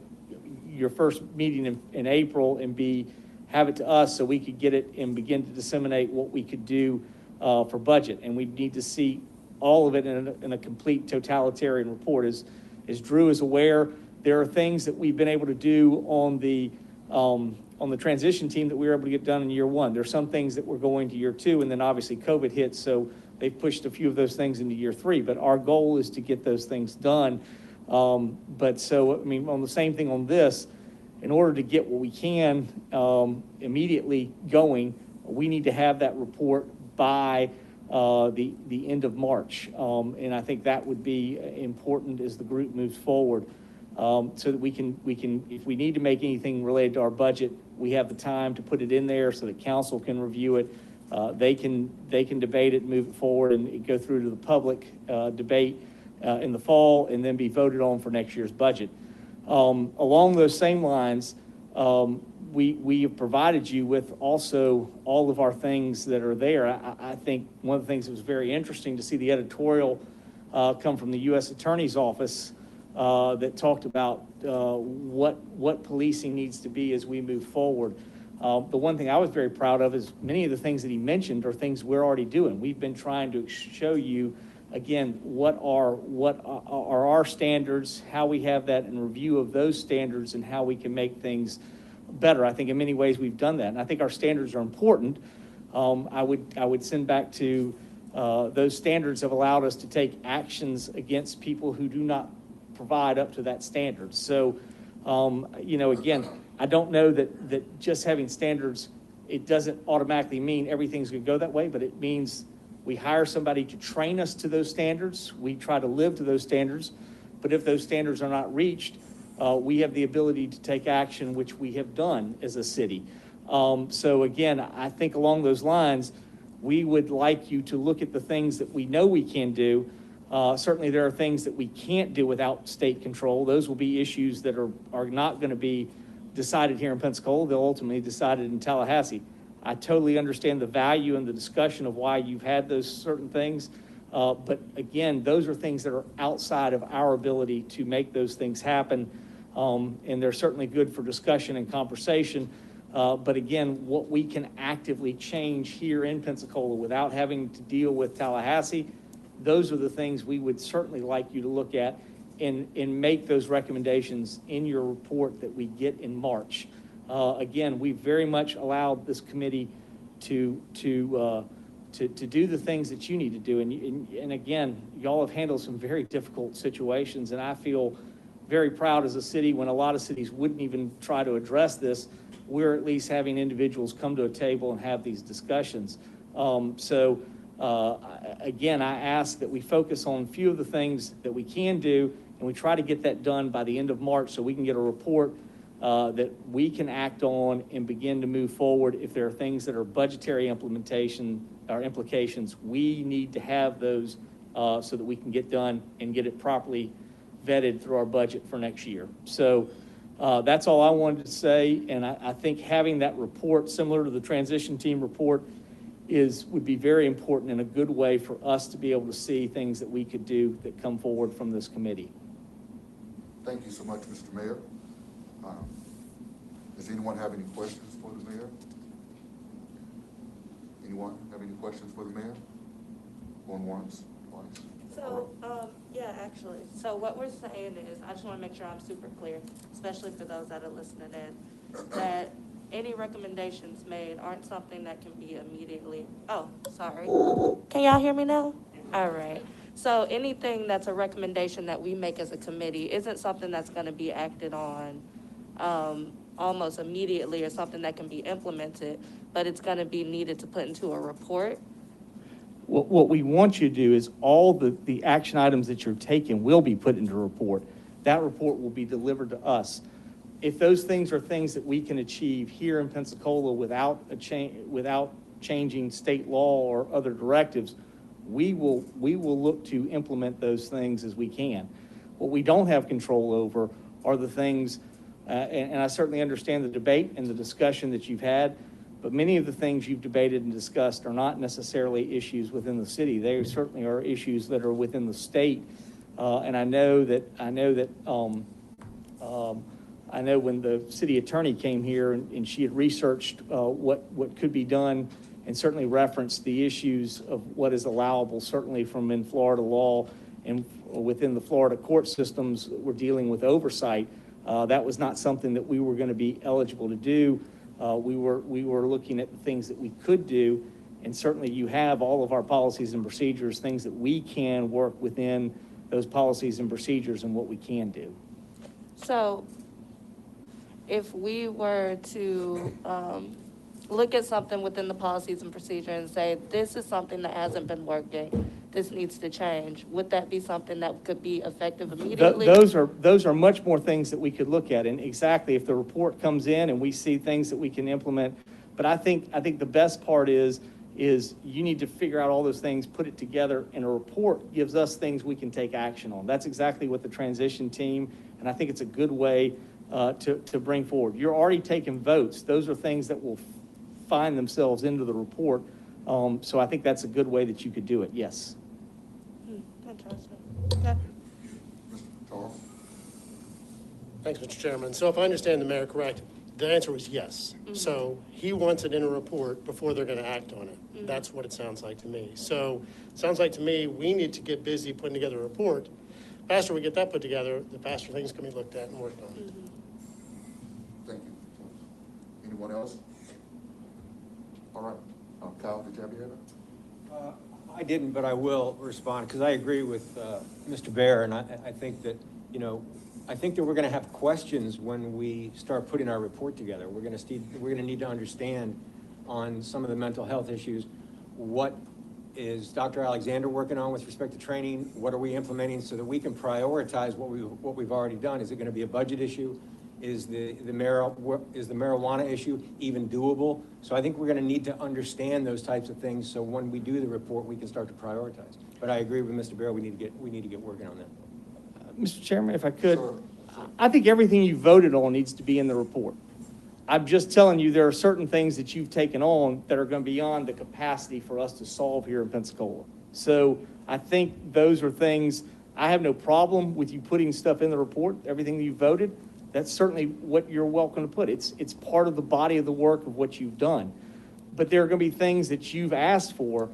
your first meeting in April, and B, have it to us so we could get it and begin to disseminate what we could do for budget. And we need to see all of it in a complete totalitarian report. As Drew is aware, there are things that we've been able to do on the transition team that we were able to get done in year one. There's some things that we're going to year two, and then obviously COVID hit, so they've pushed a few of those things into year three. But our goal is to get those things done. But so, I mean, on the same thing on this, in order to get what we can immediately going, we need to have that report by the end of March. And I think that would be important as the group moves forward. So that we can, if we need to make anything related to our budget, we have the time to put it in there so that council can review it. They can debate it, move it forward, and go through to the public debate in the fall, and then be voted on for next year's budget. Along those same lines, we have provided you with also all of our things that are there. I think one of the things that was very interesting to see the editorial come from the U.S. Attorney's Office that talked about what policing needs to be as we move forward. The one thing I was very proud of is many of the things that he mentioned are things we're already doing. We've been trying to show you, again, what are our standards, how we have that in review of those standards, and how we can make things better. I think in many ways we've done that, and I think our standards are important. I would send back to those standards have allowed us to take actions against people who do not provide up to that standard. So, you know, again, I don't know that just having standards, it doesn't automatically mean everything's going to go that way, but it means we hire somebody to train us to those standards. We try to live to those standards, but if those standards are not reached, we have the ability to take action, which we have done as a city. So again, I think along those lines, we would like you to look at the things that we know we can do. Certainly there are things that we can't do without state control. Those will be issues that are not going to be decided here in Pensacola. They'll ultimately be decided in Tallahassee. I totally understand the value and the discussion of why you've had those certain things. But again, those are things that are outside of our ability to make those things happen. And they're certainly good for discussion and conversation. But again, what we can actively change here in Pensacola without having to deal with Tallahassee, those are the things we would certainly like you to look at and make those recommendations in your report that we get in March. Again, we very much allowed this committee to do the things that you need to do. And again, y'all have handled some very difficult situations, and I feel very proud as a city when a lot of cities wouldn't even try to address this. We're at least having individuals come to a table and have these discussions. Again, I ask that we focus on a few of the things that we can do, and we try to get that done by the end of March so we can get a report that we can act on and begin to move forward. If there are things that are budgetary implementation or implications, we need to have those so that we can get done and get it properly vetted through our budget for next year. So that's all I wanted to say, and I think having that report similar to the transition team report would be very important and a good way for us to be able to see things that we could do that come forward from this committee. Thank you so much, Mr. Mayor. Does anyone have any questions for the mayor? Anyone have any questions for the mayor? Going once, twice? So, yeah, actually, so what we're saying is, I just want to make sure I'm super clear, especially for those that are listening in, that any recommendations made aren't something that can be immediately, oh, sorry. Can y'all hear me now? All right. So anything that's a recommendation that we make as a committee isn't something that's going to be acted on almost immediately or something that can be implemented, but it's going to be needed to put into a report. What we want you to do is all the action items that you're taking will be put into a report. That report will be delivered to us. If those things are things that we can achieve here in Pensacola without changing state law or other directives, we will look to implement those things as we can. What we don't have control over are the things, and I certainly understand the debate and the discussion that you've had, but many of the things you've debated and discussed are not necessarily issues within the city. They certainly are issues that are within the state, and I know that I know when the city attorney came here and she had researched what could be done and certainly referenced the issues of what is allowable, certainly from in Florida law and within the Florida court systems, we're dealing with oversight. That was not something that we were going to be eligible to do. We were looking at the things that we could do, and certainly you have all of our policies and procedures, things that we can work within those policies and procedures and what we can do. So if we were to look at something within the policies and procedure and say, this is something that hasn't been working, this needs to change, would that be something that could be effective immediately? Those are much more things that we could look at, and exactly if the report comes in and we see things that we can implement. But I think the best part is you need to figure out all those things, put it together, and a report gives us things we can take action on. That's exactly what the transition team, and I think it's a good way to bring forward. You're already taking votes. Those are things that will find themselves into the report. So I think that's a good way that you could do it, yes. Interesting. Okay. Mr. Charles? Thanks, Mr. Chairman. So if I understand the mayor correct, the answer was yes. So he wants it in a report before they're going to act on it. That's what it sounds like to me. So it sounds like to me we need to get busy putting together a report. The faster we get that put together, the faster things can be looked at and worked on. Thank you. Anyone else? All right. Kyle, did you have your hand up? I didn't, but I will respond, because I agree with Mr. Bear, and I think that, I think that we're gonna have questions when we start putting our report together. We're gonna need to understand on some of the mental health issues, what is Dr. Alexander working on with respect to training? What are we implementing so that we can prioritize what we've already done? Is it gonna be a budget issue? Is the marijuana issue even doable? So I think we're gonna need to understand those types of things, so when we do the report, we can start to prioritize. But I agree with Mr. Barrow, we need to get working on that. Mr. Chairman, if I could, Sure. I think everything you voted on needs to be in the report. I'm just telling you, there are certain things that you've taken on that are going to be beyond the capacity for us to solve here in Pensacola. So I think those are things, I have no problem with you putting stuff in the report, everything you voted. That's certainly what you're welcome to put. It's part of the body of the work of what you've done. But there are going to be things that you've asked for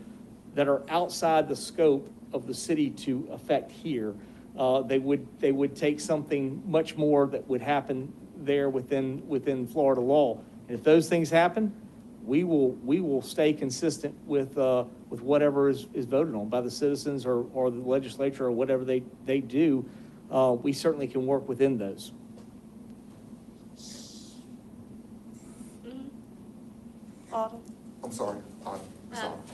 that are outside the scope of the city to affect here. They would take something much more that would happen there within Florida law. And if those things happen, we will stay consistent with whatever is voted on by the citizens or the legislature or whatever they do. We certainly can work within those. Autumn? I'm sorry.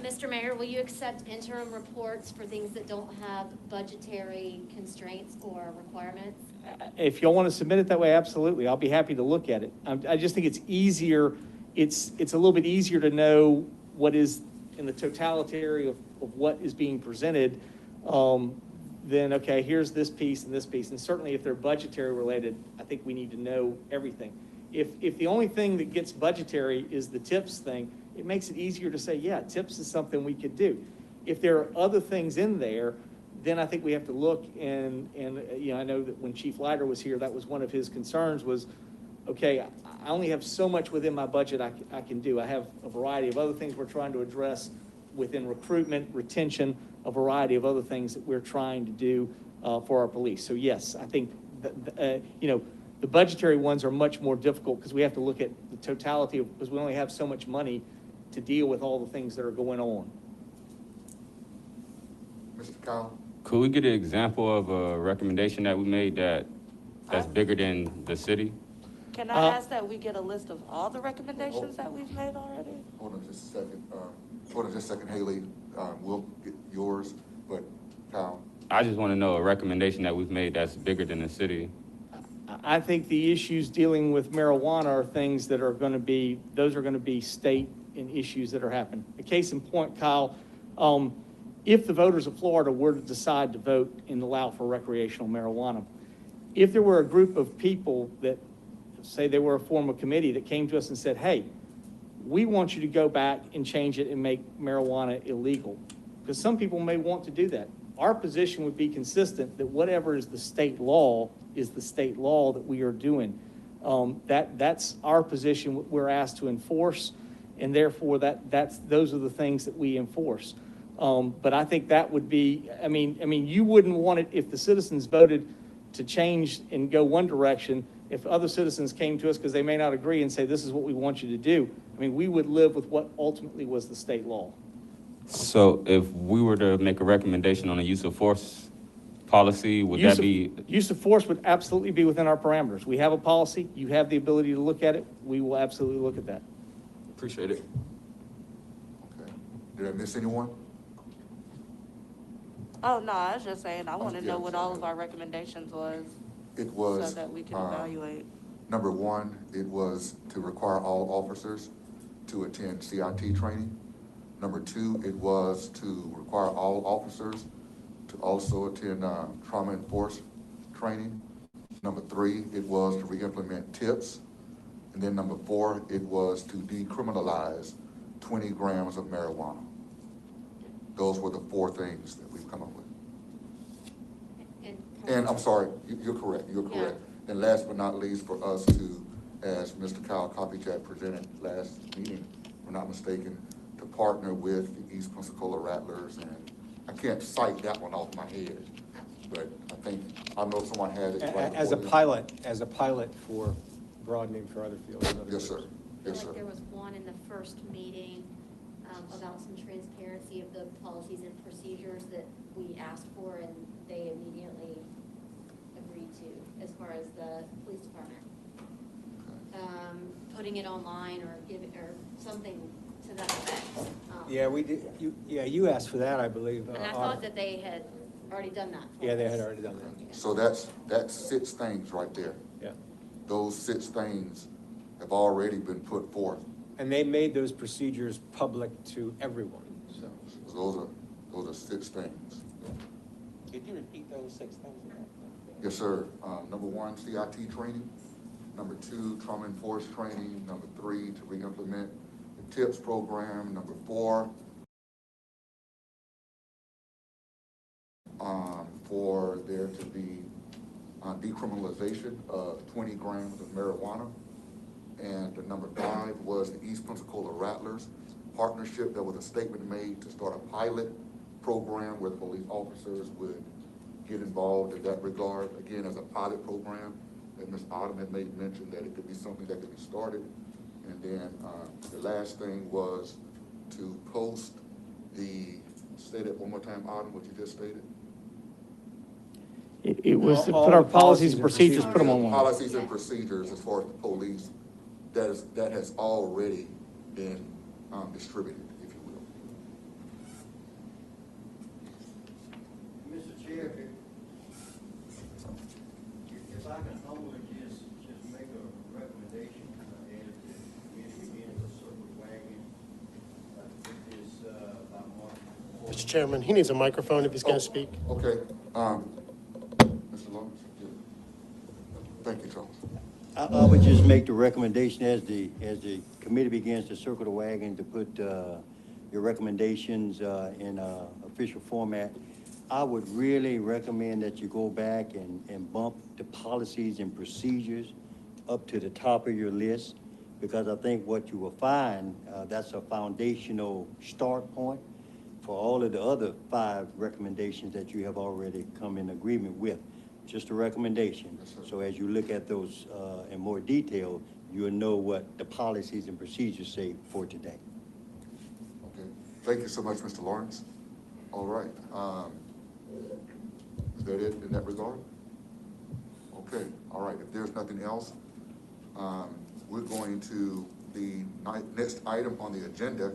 Mr. Mayor, will you accept interim reports for things that don't have budgetary constraints or requirements? If y'all want to submit it that way, absolutely. I'll be happy to look at it. I just think it's easier. It's a little bit easier to know what is in the totality of what is being presented. Then, okay, here's this piece and this piece. And certainly if they're budgetary related, I think we need to know everything. If the only thing that gets budgetary is the tips thing, it makes it easier to say, yeah, tips is something we could do. If there are other things in there, then I think we have to look and I know that when Chief Leiter was here, that was one of his concerns was, okay, I only have so much within my budget I can do. I have a variety of other things we're trying to address within recruitment, retention, a variety of other things that we're trying to do for our police. So yes, I think the budgetary ones are much more difficult because we have to look at the totality because we only have so much money to deal with all the things that are going on. Mr. Kyle? Could we get an example of a recommendation that we made that's bigger than the city? Can I ask that we get a list of all the recommendations that we've made already? Hold on just a second, Haley. We'll get yours, but Kyle? I just want to know a recommendation that we've made that's bigger than the city. I think the issues dealing with marijuana are things that are going to be, those are going to be state and issues that are happening. A case in point, Kyle, if the voters of Florida were to decide to vote and allow for recreational marijuana, if there were a group of people that, say they were a form of committee that came to us and said, hey, we want you to go back and change it and make marijuana illegal, because some people may want to do that. Our position would be consistent that whatever is the state law is the state law that we are doing. That's our position we're asked to enforce, and therefore those are the things that we enforce. But I think that would be, I mean, you wouldn't want it if the citizens voted to change and go one direction. If other citizens came to us because they may not agree and say, this is what we want you to do, I mean, we would live with what ultimately was the state law. So if we were to make a recommendation on a use of force policy, would that be? Use of force would absolutely be within our parameters. We have a policy. You have the ability to look at it. We will absolutely look at that. Appreciate it. Okay. Did I miss anyone? Oh, no, I was just saying, I want to yeah, know what all of our recommendations was, It was. so that we can evaluate. Number one, it was to require all officers to attend CIT training. Number two, it was to require all officers to also attend trauma and force training. Number three, it was to re-implement tips. And then number four, it was to decriminalize 20 grams of marijuana. Those were the four things that we've come up with. And I'm sorry, you're correct, you're correct. And last but not least, for us to, as Mr. Kyle Copycat presented last meeting, if I'm not mistaken, to partner with the East Pensacola Rattlers, and I can't cite that one off my head, but I know someone had it. Right As a before them. pilot for broadening for other fields. Yes, sir. I feel Yes, sir. like there was one in the first meeting about some transparency of the policies and procedures that we asked for, and they immediately agreed to, as far as the police department. Putting it online or giving, or something to that effect. Yeah, we did, you asked for that, I believe. And I thought that they had already done that. for Yeah, they us. had already done that. So that's 6 things right there. Yeah. Those 6 things have already been put forth. And they made those procedures public to everyone, so. So those are 6 things. Could you repeat those 6 things again? Yes, sir. Number 1, CIT training. Number 2, trauma and force training. Number 3, to re-implement the TIPS program. Number 4, for there to be decriminalization of 20 grams of marijuana. And the number 5 was the East Pensacola Rattlers partnership. There was a statement made to start a pilot program where the police officers would get involved in that regard, again, as a pilot program. And Ms. Autumn had made mention that it could be something that could be started. And then the last thing was to post say that one more time, Autumn, what you just stated? It was to All put our the policies and procedures, put them online. Policies and procedures as far as the police, that has already been distributed, if you will. Mr. Chair, if I can humbly just make a recommendation, as the committee begins to circle wagon, put this, about March. Mr. Chairman, he needs a microphone if he's going to speak. Okay, Mr. Lawrence? Yeah. Thank you, Charles. I would just make the recommendation as the committee begins to circle the wagon to put your recommendations in official format. I would really recommend that you go back and bump the policies and procedures up to the top of your list, because I think what you will find, that's a foundational start point for all of the other 5 recommendations that you have already come in agreement with. Just a recommendation. Yes, sir. So as you look at those in more detail, you'll know what the policies and procedures say for today. Okay, thank you so much, Mr. Lawrence. All right, is that it in that regard? Okay, all right, if there's nothing else, we're going to, the next item on the agenda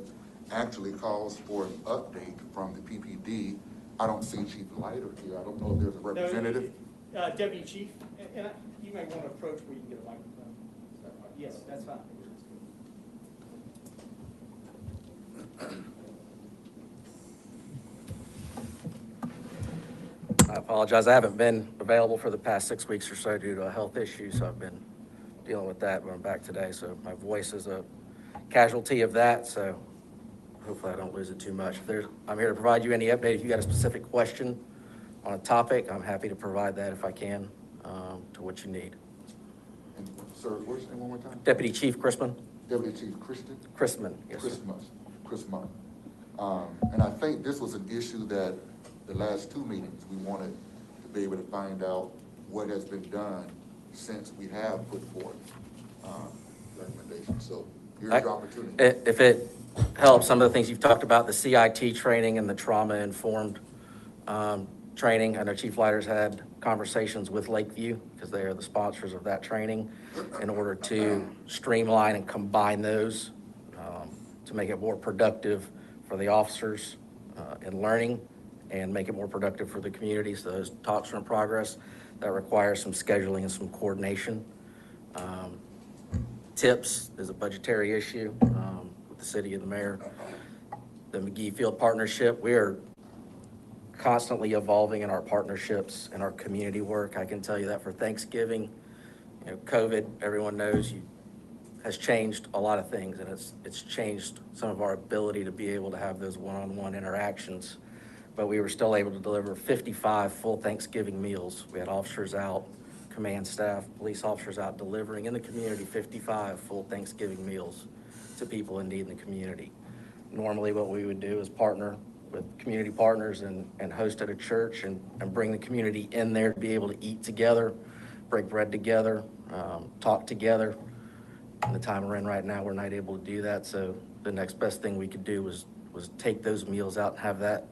actually calls for an update from the PPD. I don't see Chief Leiter here. I don't know if there's a representative. Deputy Chief, and you may want to approach where you can get a microphone. Yes, that's fine. I apologize, I haven't been available for the past 6 weeks or so due to a health issue, so I've been dealing with that, but I'm back today, so my voice is a casualty of that, so hopefully I don't lose it too much. I'm here to provide you any update. If you got a specific question on a topic, I'm happy to provide that if I can, to what you need. Sir, what's your name one more time? Deputy Chief Chrisman? Deputy Chief Christian? Chrisman, yes, sir. Christmas. And I think this was an issue that the last two meetings, we wanted to be able to find out what has been done since we have put forth, recommendations. So here's your opportunity. If it helps, some of the things you've talked about, the CIT training and the trauma-informed training. I know Chief Leiter's had conversations with Lakeview, because they are the sponsors of that training, in order to streamline and combine those to make it more productive for the officers in learning and make it more productive for the community. So those talks are in progress. That requires some scheduling and some coordination. Tips is a budgetary issue with the city and the mayor. The McGee Field Partnership, we are constantly evolving in our partnerships and our community work. I can tell you that for Thanksgiving, COVID, everyone knows, has changed a lot of things, and it's changed some of our ability to be able to have those one-on-one interactions. But we were still able to deliver 55 full Thanksgiving meals. We had officers out, command staff, police officers out delivering in the community 55 full Thanksgiving meals to people in need in the community. Normally what we would do is partner with community partners and host at a church and bring the community in there to be able to eat together, break bread together, talk together. In the time we're in right now, we're not able to do that. So the next best thing we could do was take those meals out and have that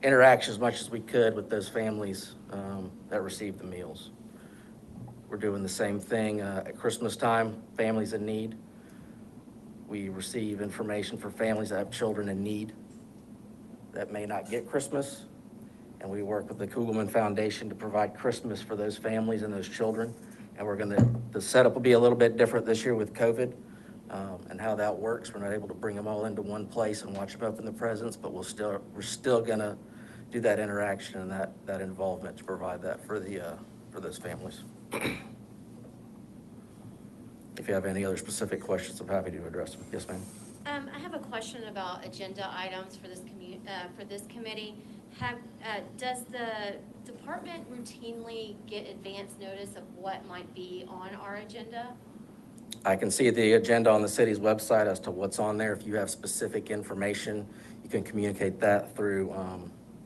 interaction as much as we could with those families that received the meals. We're doing the same thing at Christmas time, families in need. We receive information for families that have children in need that may not get Christmas. And we work with the Kugelman Foundation to provide Christmas for those families and those children. And the setup will be a little bit different this year with COVID and how that works. We're not able to bring them all into one place and watch them open the presents, but we're still gonna do that interaction and that involvement to provide that for those families. If you have any other specific questions, I'm happy to address them. Yes, ma'am. I have a question about agenda items for this committee. Does the department routinely get advance notice of what might be on our agenda? I can see the agenda on the city's website as to what's on there. If you have specific information, you can communicate that through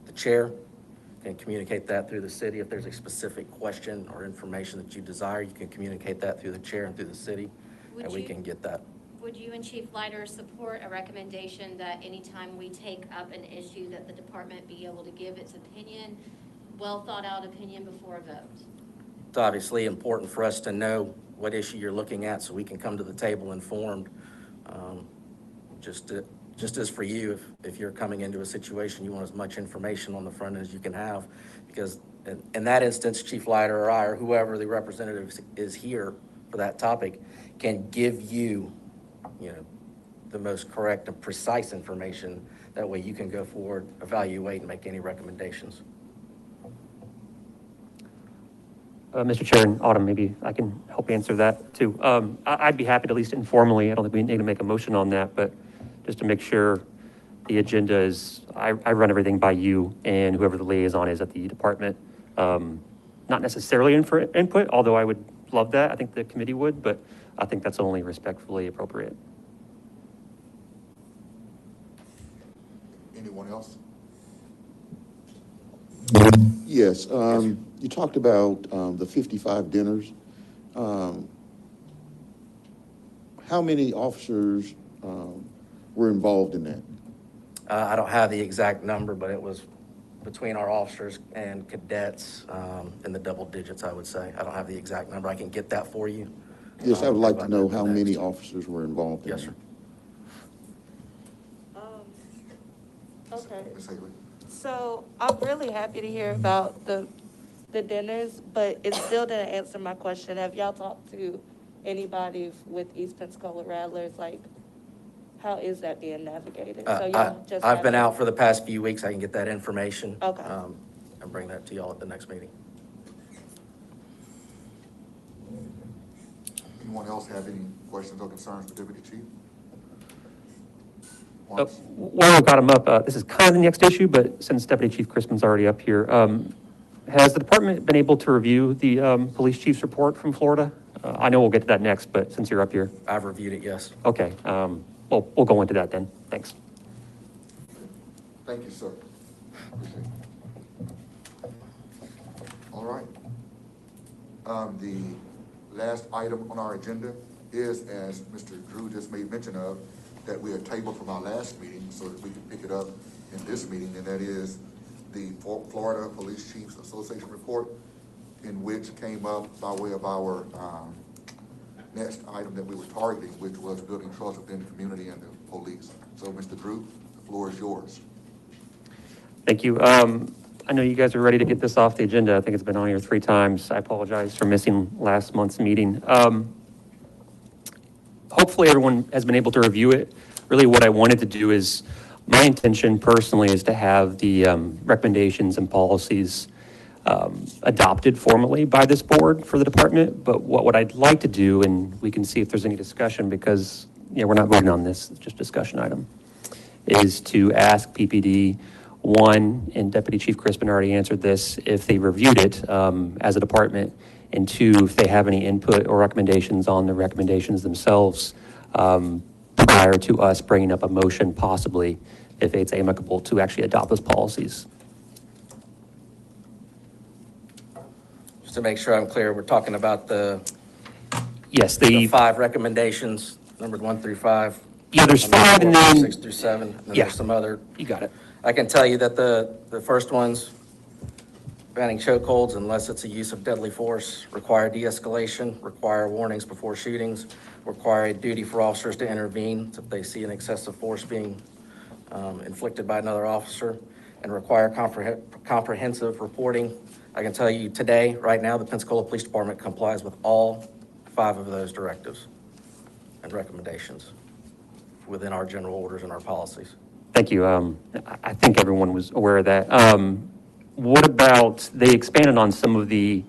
the chair. You can communicate that through the city. If there's a specific question or information that you desire, you can communicate that through the chair and through the city, and we can get that. Would you and Chief Leiter support a recommendation that anytime we take up an issue that the department be able to give its opinion, well thought out opinion before a vote? It's obviously important for us to know what issue you're looking at so we can come to the table informed. Just as for you, if you're coming into a situation, you want as much information on the front as you can have, because in that instance, Chief Leiter or I or whoever the representative is here for that topic can give you, the most correct and precise information. That way you can go forward, evaluate, and make any recommendations. Mr. Chair and Autumn, maybe I can help answer that too. I'd be happy to at least informally, I don't think we need to make a motion on that, but just to make sure the agenda is, I run everything by you and whoever the liaison is at the department. Not necessarily in for input, although I would love that. I think the committee would, but I think that's only respectfully appropriate. Anyone else? Yes, you talked about the 55 dinners. How many officers were involved in that? I don't have the exact number, but it was between our officers and cadets in the double digits, I would say. I don't have the exact number. I can get that for you. Yes, I would like to know how many officers were involved in that. Yes, sir. Okay, Ms. Haley? so I'm really happy to hear about the dinners, but it still didn't answer my question. Have y'all talked to anybody with East Pensacola Rattlers? Like, how is that being navigated? So y'all just I've been haven't- out for the past few weeks. I can get that information. Okay. And bring that to y'all at the next meeting. Anyone else have any questions or concerns for Deputy Chief? While we've got him up, this is kind of the next issue, but since Deputy Chief Chrisman's already up here, has the department been able to review the police chief's report from Florida? I know we'll get to that next, but since you're up here, I've reviewed it, yes. okay, well, we'll go into that then. Thanks. Thank you, sir. Appreciate it. All right. The last item on our agenda is, as Mr. Drew just made mention of, that we are tabled from our last meeting so that we can pick it up in this meeting, and that is the Florida Police Chiefs Association report, in which came up by way of our next item that we were targeting, which was building trust within the community and the police. So, Mr. Drew, the floor is yours. Thank you. I know you guys are ready to get this off the agenda. I think it's been on here 3 times. I apologize for missing last month's meeting. Hopefully everyone has been able to review it. Really what I wanted to do is, my intention personally is to have the recommendations and policies adopted formally by this board for the department. But what I'd like to do, and we can see if there's any discussion, because we're not voting on this, it's just a discussion item, is to ask PPD, one, and Deputy Chief Crispin already answered this, if they reviewed it as a department, and 2, if they have any input or recommendations on the recommendations themselves prior to us bringing up a motion, possibly, if it's amicable, to actually adopt those policies. Just to make sure I'm clear, we're talking about Yes, the 5 recommendations, numbered 1 through 5. Yeah, there's 5 and then 6 through 7, and then Yeah. there's some other. You got it. I can tell you that the first one's banning chokeholds unless it's a use of deadly force, require de-escalation, require warnings before shootings, require a duty for officers to intervene if they see an excessive force being inflicted by another officer, and require comprehensive reporting. I can tell you today, right now, the Pensacola Police Department complies with all 5 of those directives and recommendations within our general orders and our policies. Thank you. I think everyone was aware of that. What about, they expanded on some of the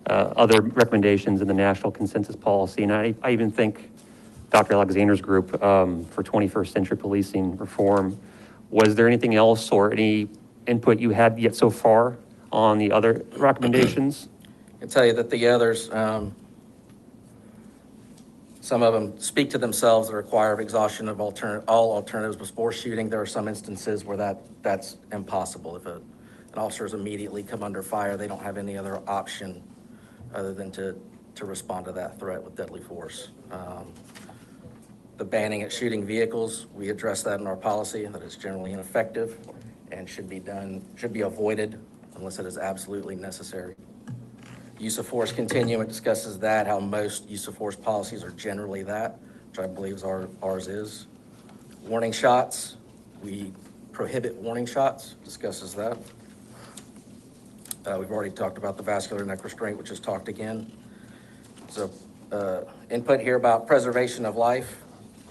other recommendations in the national consensus policy, and I even think Dr. Alexander's group for 21st century policing reform. Was there anything else or any input you had yet so far on the other recommendations? I can tell you that the others, some of them speak to themselves, that require exhaustion of all alternatives before shooting. There are some instances where that's impossible. If an officer is immediately come under fire, they don't have any other option other than to respond to that threat with deadly force. The banning at shooting vehicles, we address that in our policy, that it's generally ineffective and should be avoided unless it is absolutely necessary. Use of force continuum, it discusses that, how most use of force policies are generally that, which I believe ours is. Warning shots, we prohibit warning shots, discusses that. We've already talked about the vascular neck restraint, which is talked again. So input here about preservation of life.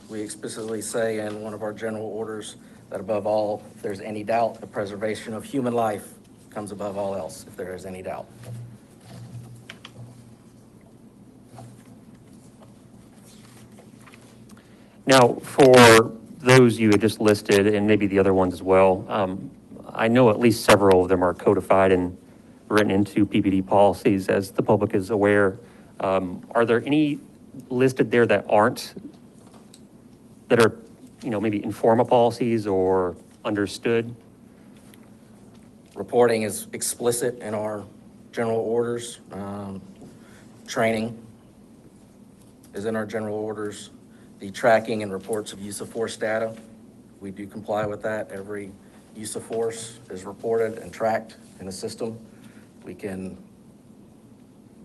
We explicitly say in one of our general orders that above all, if there's any doubt, the preservation of human life comes above all else, if there is any doubt. Now, for those you had just listed, and maybe the other ones as well, I know at least several of them are codified and written into PPD policies, as the public is aware. Are there any listed there that aren't, that are, maybe informal policies or understood? Reporting is explicit in our general orders. Training is in our general orders. The tracking and reports of use of force data, we do comply with that. Every use of force is reported and tracked in the system. We can,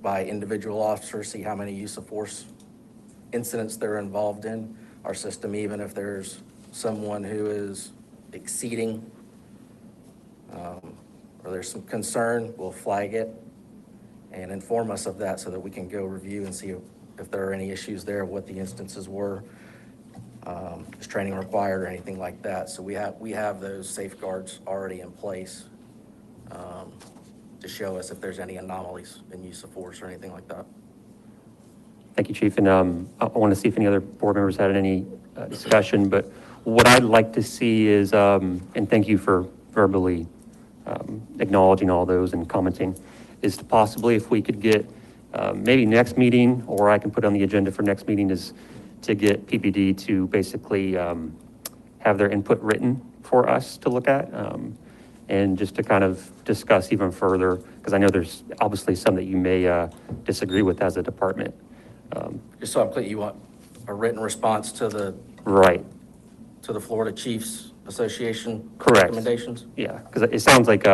by individual officer, see how many use of force incidents they're involved in. Our system, even if there's someone who is exceeding or there's some concern, we'll flag it and inform us of that so that we can go review and see if there are any issues there, what the instances were, is training required or anything like that. So we have those safeguards already in place to show us if there's any anomalies in use of force or anything like that. Thank you, Chief. And I want to see if any other board members had any discussion, but what I'd like to see is, and thank you for verbally acknowledging all those and commenting, is to possibly, if we could get maybe next meeting, or I can put on the agenda for next meeting, is to get PPD to basically have their input written for us to look at, and just to kind of discuss even further, because I know there's obviously some that you may disagree with as a department. Just so I'm clear, you want a written response to the Right, Florida Chiefs Association correct. recommendations? Yeah, because it sounds like,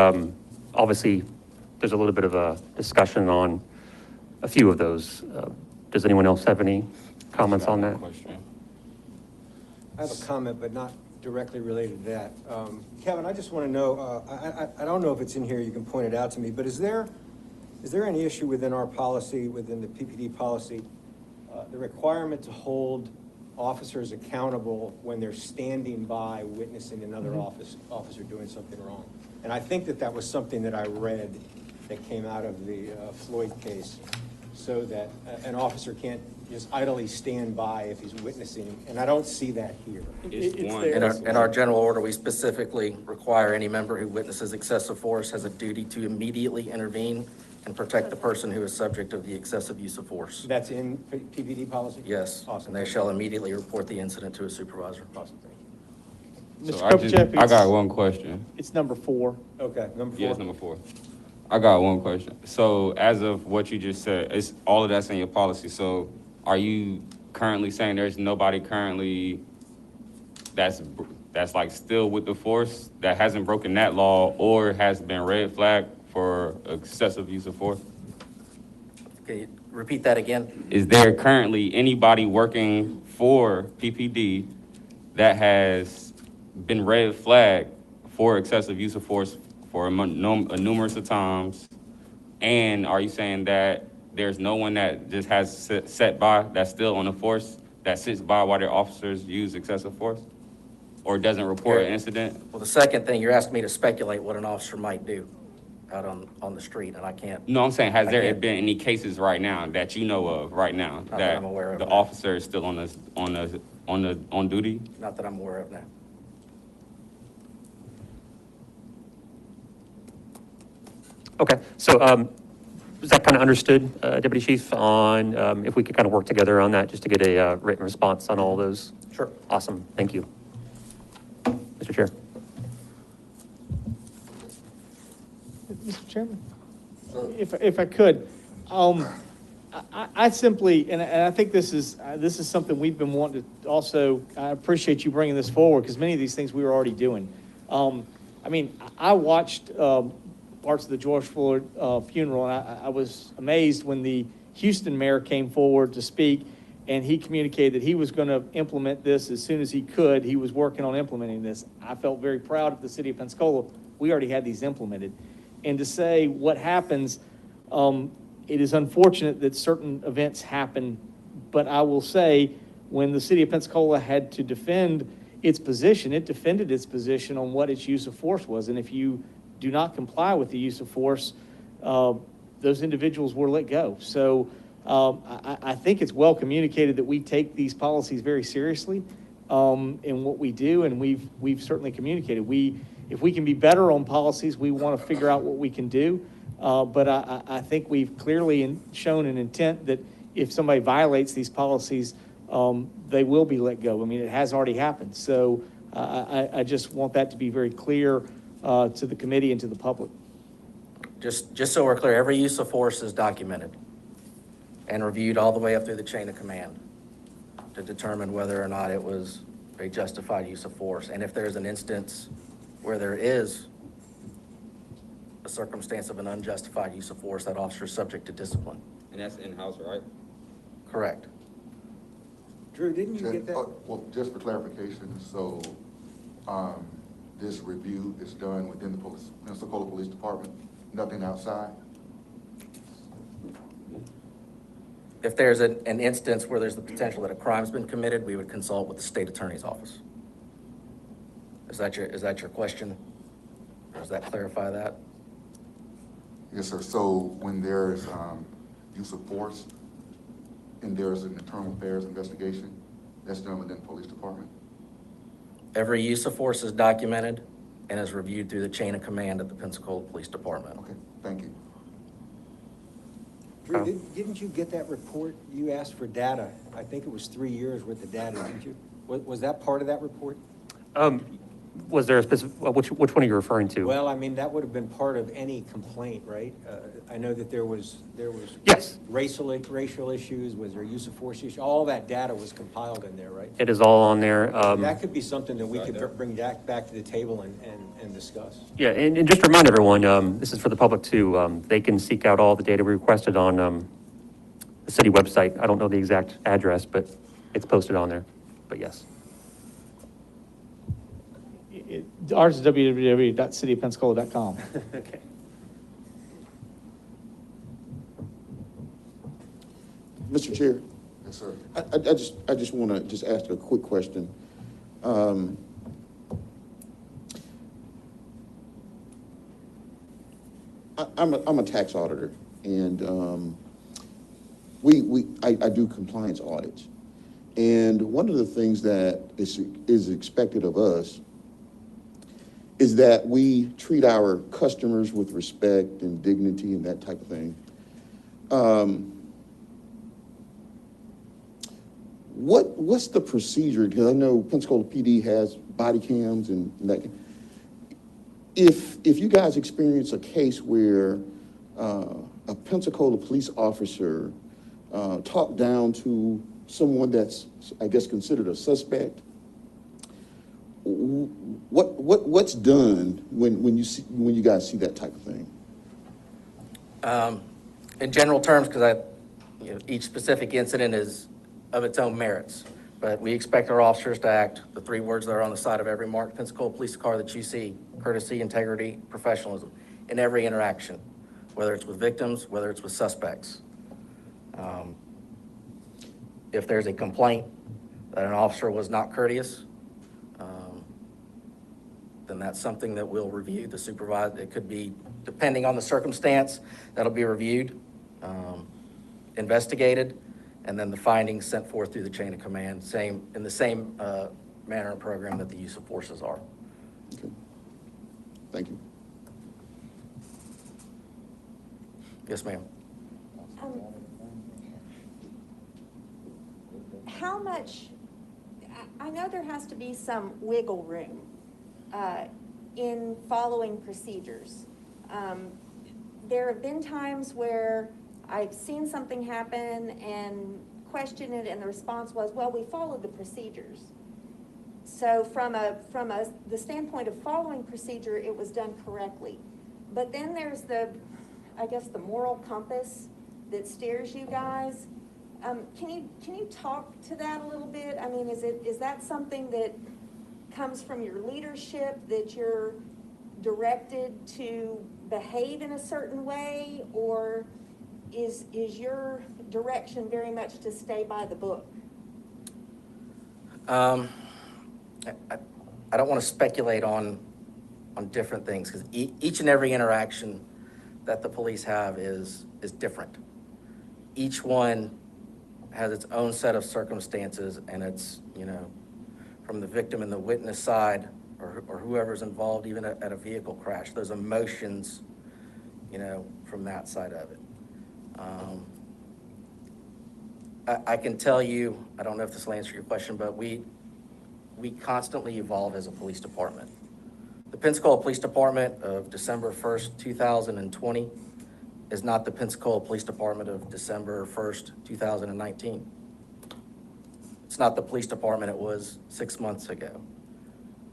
obviously, there's a little bit of a discussion on a few of those. Does anyone else have any comments on that? Question. I have a comment, but not directly related to that. Kevin, I just want to know, I don't know if it's in here, you can point it out to me, but is there any issue within our policy, within the PPD policy, the requirement to hold officers accountable when they're standing by witnessing another officer doing something wrong? And I think that was something that I read that came out of the Floyd case, so that an officer can't just idly stand by if he's witnessing, and I don't see that here. It's one. In our general order, we specifically require any member who witnesses excessive force has a duty to immediately intervene and protect the person who is subject of the excessive use of force. That's in PPD policy? Yes, Awesome. and they shall immediately report the incident to a supervisor. Awesome, thank you. So Mr. I got one question. It's number 4. Okay, number 4. Yes, number 4. I got one question. So as of what you just said, it's all of that's in your policy. So are you currently saying there's nobody currently that's like still with the force that hasn't broken that law or has been red flagged for excessive use of force? Can you repeat that again? Is there currently anybody working for PPD that has been red flagged for excessive use of force for a numerous of times? And are you saying that there's no one that just has set by, that's still on the force, that sits by while their officers use excessive force? Or doesn't report an incident? Well, the second thing, you're asking me to speculate what an officer might do out on the street, and I can't. No, I'm saying, has I there can't. been any cases right now that you know of right now Not that that I'm aware of, the no. officer is still on duty? Not that I'm aware of now. Okay, so is that kind of understood, Deputy Chief, on if we could kind of work together on that, just to get a written response on all those? Sure. Awesome, thank you. Mr. Chair. Mr. Chairman, if I could, I simply, and I think this is something we've been wanting to also, I appreciate you bringing this forward, because many of these things we were already doing. I mean, I watched parts of the George Floyd funeral, and I was amazed when the Houston mayor came forward to speak, and he communicated that he was going to implement this as soon as he could. He was working on implementing this. I felt very proud of the city of Pensacola. We already had these implemented. And to say what happens, it is unfortunate that certain events happen, but I will say when the city of Pensacola had to defend its position, it defended its position on what its use of force was. And if you do not comply with the use of force, those individuals were let go. So I think it's well communicated that we take these policies very seriously in what we do, and we've certainly communicated. If we can be better on policies, we want to figure out what we can do. But I think we've clearly shown an intent that if somebody violates these policies, they will be let go. I mean, it has already happened. So I just want that to be very clear to the committee and to the public. Just so we're clear, every use of force is documented and reviewed all the way up through the chain of command to determine whether or not it was a justified use of force. And if there's an instance where there is a circumstance of an unjustified use of force, that officer is subject to discipline. And that's in-house, right? Correct. Drew, didn't you get that? Well, just for clarification, so, this review is done within the Pensacola Police Department, nothing outside? If there's an instance where there's the potential that a crime's been committed, we would consult with the state attorney's office. Is that your question? Or does that clarify that? Yes, sir. So when there's use of force and there's an internal affairs investigation, that's done within the police department? Every use of force is documented and is reviewed through the chain of command at the Pensacola Police Department. Okay, thank you. Drew, didn't you get that report? You asked for data. I think it was 3 years worth of data, didn't you? Was that part of that report? Was there a specific, which one are you referring to? Well, I mean, that would have been part of any complaint, right? I know that there was Yes. racial issues, was there use of force issue? All that data was compiled in there, right? It is all on there. That could be something that we could bring back to the table and discuss. Yeah, and just to remind everyone, this is for the public too. They can seek out all the data we requested on the city website. I don't know the exact address, but it's posted on there. But yes. Ours is www.cityofpensacola.com. Okay. Mr. Chair, Yes, sir. I just want to just ask a quick question. I'm a tax auditor, and I do compliance audits. And one of the things that is expected of us is that we treat our customers with respect and dignity and that type of thing. What's the procedure? Because I know Pensacola PD has body cams and that. If you guys experience a case where a Pensacola police officer talked down to someone that's, I guess, considered a suspect, what's done when you guys see that type of thing? In general terms, because each specific incident is of its own merits, but we expect our officers to act, the 3 words that are on the side of every marked Pensacola police car that you see: courtesy, integrity, professionalism, in every interaction, whether it's with victims, whether it's with suspects. If there's a complaint that an officer was not courteous, then that's something that we'll review. The supervisor, it could be, depending on the circumstance, that'll be reviewed, investigated, and then the findings sent forth through the chain of command, in the same manner and program that the use of forces are. Okay. Thank you. Yes, ma'am. How much, I know there has to be some wiggle room in following procedures. There have been times where I've seen something happen and questioned it, and the response was, well, we followed the procedures. So from the standpoint of following procedure, it was done correctly. But then there's I guess the moral compass that steers you guys. Can you talk to that a little bit? I mean, is that something that comes from your leadership, that you're directed to behave in a certain way, or is your direction very much to stay by the book? I don't want to speculate on different things, because each and every interaction that the police have is different. Each one has its own set of circumstances, and it's, from the victim and the witness side, or whoever's involved, even at a vehicle crash, those emotions, from that side of it. I can tell you, I don't know if this will answer your question, but we constantly evolve as a police department. The Pensacola Police Department of December 1st, 2020 is not the Pensacola Police Department of December 1st, 2019. It's not the police department it was 6 months ago.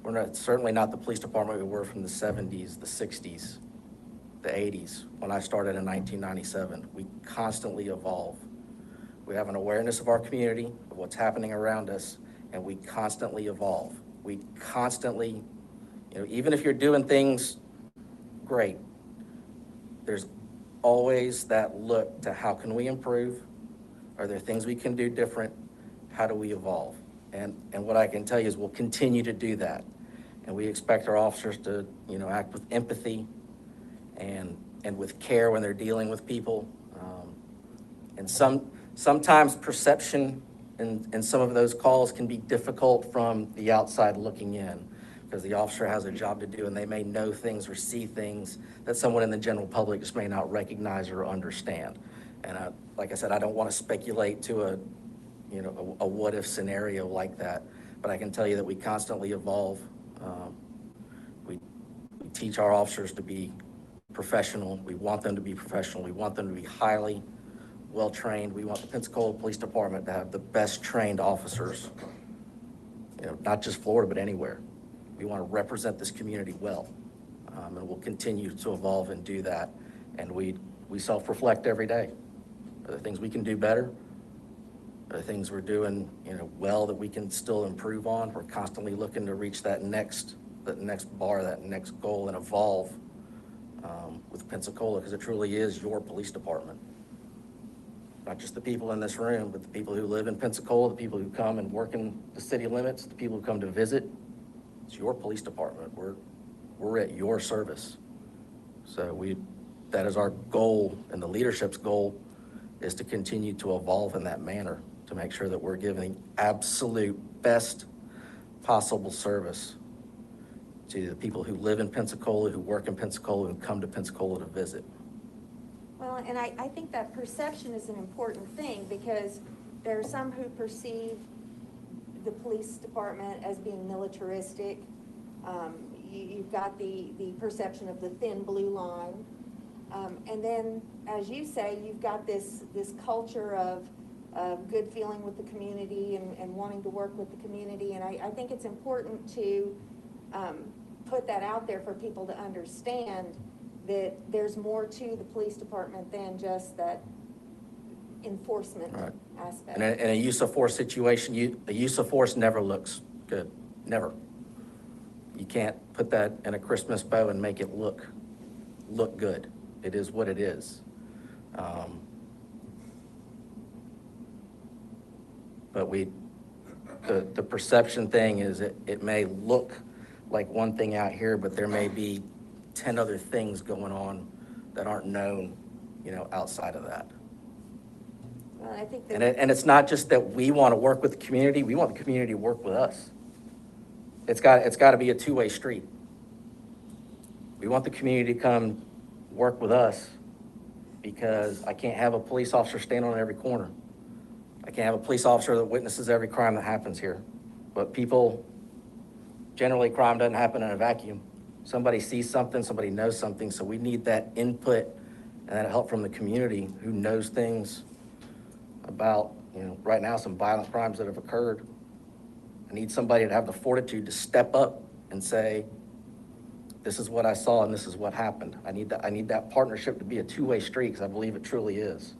We're certainly not the police department we were from the 70s, the 60s, the 80s, when I started in 1997. We constantly evolve. We have an awareness of our community, of what's happening around us, and we constantly evolve. We constantly, even if you're doing things great, there's always that look to how can we improve? Are there things we can do different? How do we evolve? And what I can tell you is we'll continue to do that. And we expect our officers to, act with empathy and with care when they're dealing with people. And sometimes perception in some of those calls can be difficult from the outside looking in, because the officer has a job to do, and they may know things or see things that someone in the general public just may not recognize or understand. And like I said, I don't want to speculate to a what-if scenario like that, but I can tell you that we constantly evolve. We teach our officers to be professional. We want them to be professional. We want them to be highly well-trained. We want the Pensacola Police Department to have the best trained officers, not just Florida, but anywhere. We want to represent this community well, and we'll continue to evolve and do that. And we self-reflect every day. Are there things we can do better? Are there things we're doing, well that we can still improve on? We're constantly looking to reach that next bar, that next goal, and evolve with Pensacola, because it truly is your police department. Not just the people in this room, but the people who live in Pensacola, the people who come and work in the city limits, the people who come to visit. It's your police department. We're at your service. So that is our goal, and the leadership's goal is to continue to evolve in that manner, to make sure that we're giving absolute best possible service to the people who live in Pensacola, who work in Pensacola, who come to Pensacola to visit. Well, and I think that perception is an important thing, because there are some who perceive the police department as being militaristic. You've got the perception of the thin blue line. And then, as you say, you've got this culture of good feeling with the community and wanting to work with the community. And I think it's important to put that out there for people to understand that there's more to the police department than just that enforcement aspect. And in a use of force situation, the use of force never looks good, never. You can't put that in a Christmas bow and make it look good. It is what it is. But the perception thing is it may look like one thing out here, but there may be 10 other things going on that aren't known, outside of that. Well, I think And it's not just that we want to work with the community, we want the community to work with us. It's got to be a two-way street. We want the community to come work with us, because I can't have a police officer stand on every corner. I can't have a police officer that witnesses every crime that happens here. But generally crime doesn't happen in a vacuum. Somebody sees something, somebody knows something, so we need that input and that help from the community who knows things about, right now, some violent crimes that have occurred. I need somebody to have the fortitude to step up and say, this is what I saw and this is what happened. I need that partnership to be a two-way street, because I believe it truly is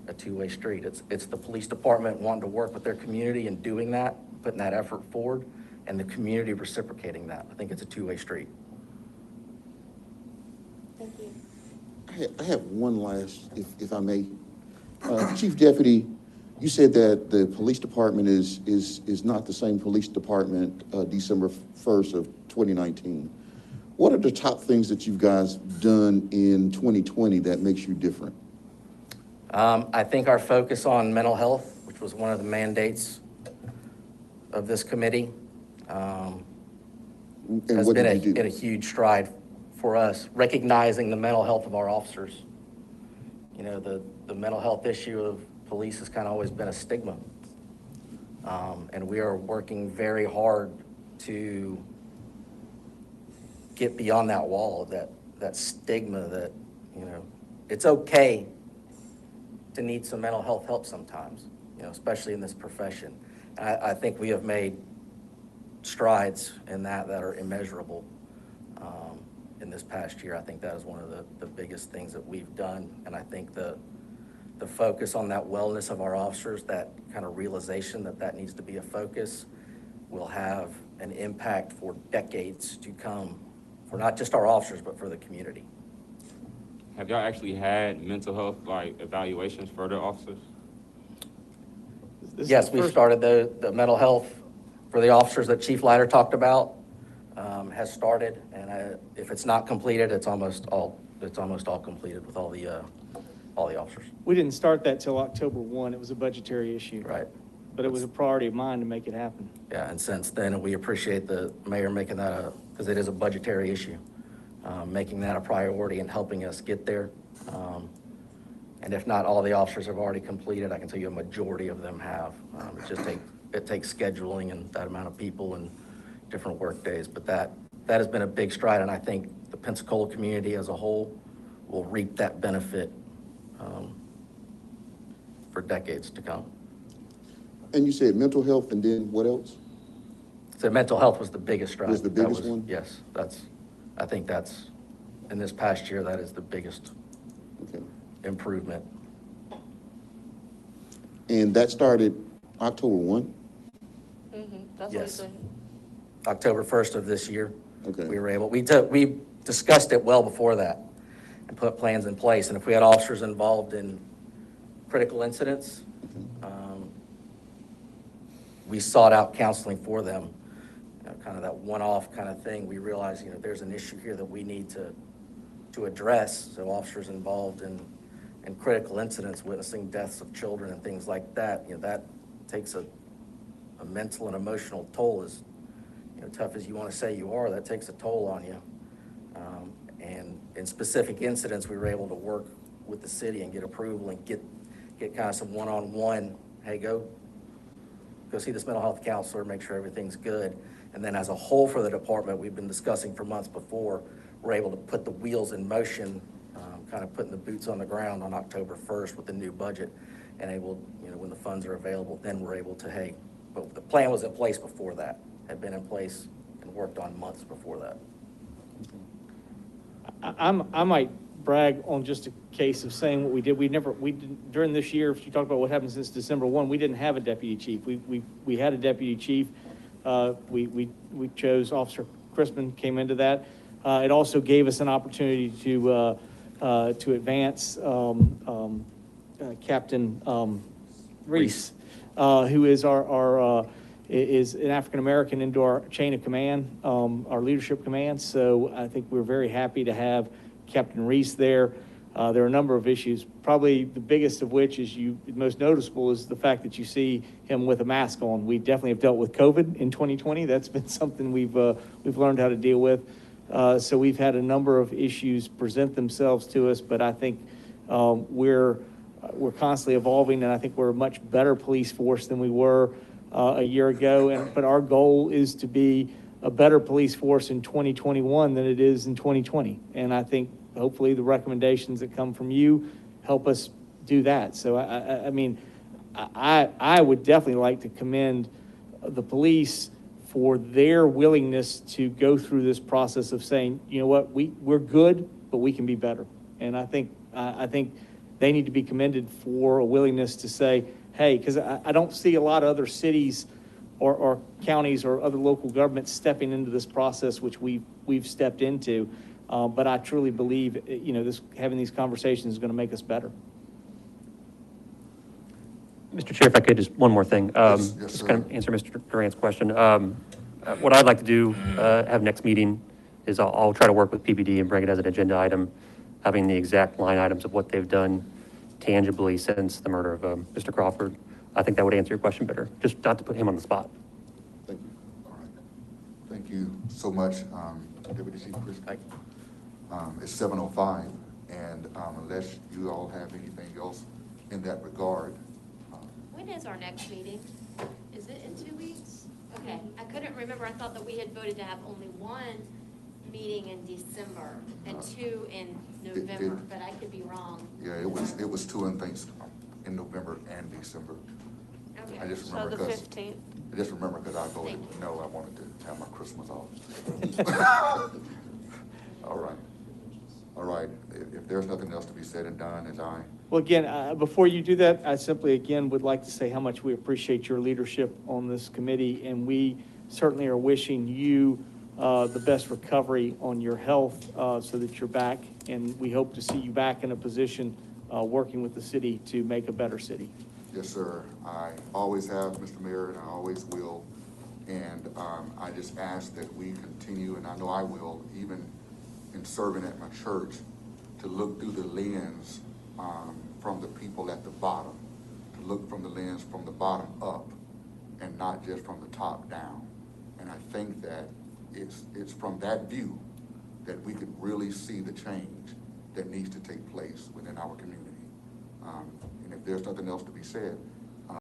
a two-way street. It's the police department wanting to work with their community and doing that, putting that effort forward, and the community reciprocating that. I think it's a two-way street. Thank you. I have one last, if I may. Chief Deputy, you said that the police department is not the same police department December 1st of 2019. What are the top things that you guys done in 2020 that makes you different? I think our focus on mental health, which was one of the mandates of this committee, has been a huge stride for us, recognizing the mental health of our officers. The mental health issue of police has kind of always been a stigma. And we are working very hard to get beyond that wall, that stigma that, it's okay to need some mental health help sometimes, especially in this profession. And I think we have made strides in that are immeasurable in this past year. I think that is one of the biggest things that we've done. And I think the focus on that wellness of our officers, that kind of realization that needs to be a focus, will have an impact for decades to come, for not just our officers, but for the community. Have y'all actually had mental health evaluations for the officers? Yes, we started the mental health for the officers that Chief Leiter talked about, has started, and if it's not completed, it's almost all completed with all the officers. We didn't start that till October 1. It was a budgetary issue. Right. But it was a priority of mine to make it happen. Yeah, and since then, we appreciate the mayor making that because it is a budgetary issue, making that a priority and helping us get there. And if not all the officers have already completed, I can tell you a majority of them have. It takes scheduling and that amount of people and different work days. But that has been a big stride, and I think the Pensacola community as a whole will reap that benefit for decades to come. And you said mental health, and then what else? So mental health was the biggest stride. Was the biggest one? Yes, I think that's, in this past year, that is the biggest Okay. improvement. And that started October 1? That's what Yes. he's saying. October 1st of this year. Okay. We discussed it well before that and put plans in place. And if we had officers involved in critical incidents, we sought out counseling for them, kind of that one-off kind of thing. We realized, there's an issue here that we need to address. So officers involved in critical incidents, witnessing deaths of children and things like that, that takes a mental and emotional toll. As tough as you want to say you are, that takes a toll on you. And in specific incidents, we were able to work with the city and get approval and get kind of some one-on-one, hey, go see this mental health counselor, make sure everything's good. And then as a whole for the department, we've been discussing for months before, we're able to put the wheels in motion, kind of putting the boots on the ground on October 1st with the new budget, and able, when the funds are available, then we're able to, but the plan was in place before that, had been in place and worked on months before that. I might brag on just a case of saying what we did. We didn't, during this year, if you talk about what happened since December 1, we didn't have a deputy chief. We had a deputy chief. We chose Officer Crispin came into that. It also gave us an opportunity to advance Captain Reese, who is is an African-American into our chain of command, our leadership command. So I think we're very happy to have Captain Reese there. There are a number of issues, probably the biggest of which is most noticeable is the fact that you see him with a mask on. We definitely have dealt with COVID in 2020. That's been something we've learned how to deal with. So we've had a number of issues present themselves to us, but I think we're constantly evolving, and I think we're a much better police force than we were a year ago. But our goal is to be a better police force in 2021 than it is in 2020. And I think hopefully the recommendations that come from you help us do that. So I would definitely like to commend the police for their willingness to go through this process of saying, you know what, we're good, but we can be better. And I think they need to be commended for a willingness to say, hey, because I don't see a lot of other cities or counties or other local governments stepping into this process, which we've stepped into. But I truly believe, having these conversations is going to make us better. Mr. Chair, if I could, just one more thing. Yes, just sir. kind of answer Mr. Durant's question. What I'd like to do, have next meeting, is I'll try to work with PPD and bring it as an agenda item, having the exact line items of what they've done tangibly since the murder of Mr. Crawford. I think that would answer your question better, just not to put him on the spot. Thank you. All right. Thank you so much, Deputy Chief Chris. It's 7:05, and unless you all have anything else in that regard. When is our next meeting? Is it in 2 weeks? Okay, I couldn't remember. I thought that we had voted to have only one meeting in December and two in November, but I could be wrong. Yeah, it was two and things in November and December. Okay. I just So remember the because 15th. I just remember because I voted Thank you. no. I wanted to have my Christmas off. All right. All right. If there's nothing else to be said and done, as I. Well, again, before you do that, I simply, again, would like to say how much we appreciate your leadership on this committee, and we certainly are wishing you the best recovery on your health so that you're back, and we hope to see you back in a position working with the city to make a better city. Yes, sir. I always have, Mr. Mayor, and I always will. And I just ask that we continue, and I know I will, even in serving at my church, to look through the lens from the people at the bottom, to look from the lens from the bottom up, and not just from the top down. And I think that it's from that view that we could really see the change that needs to take place within our community. there's nothing else to be said.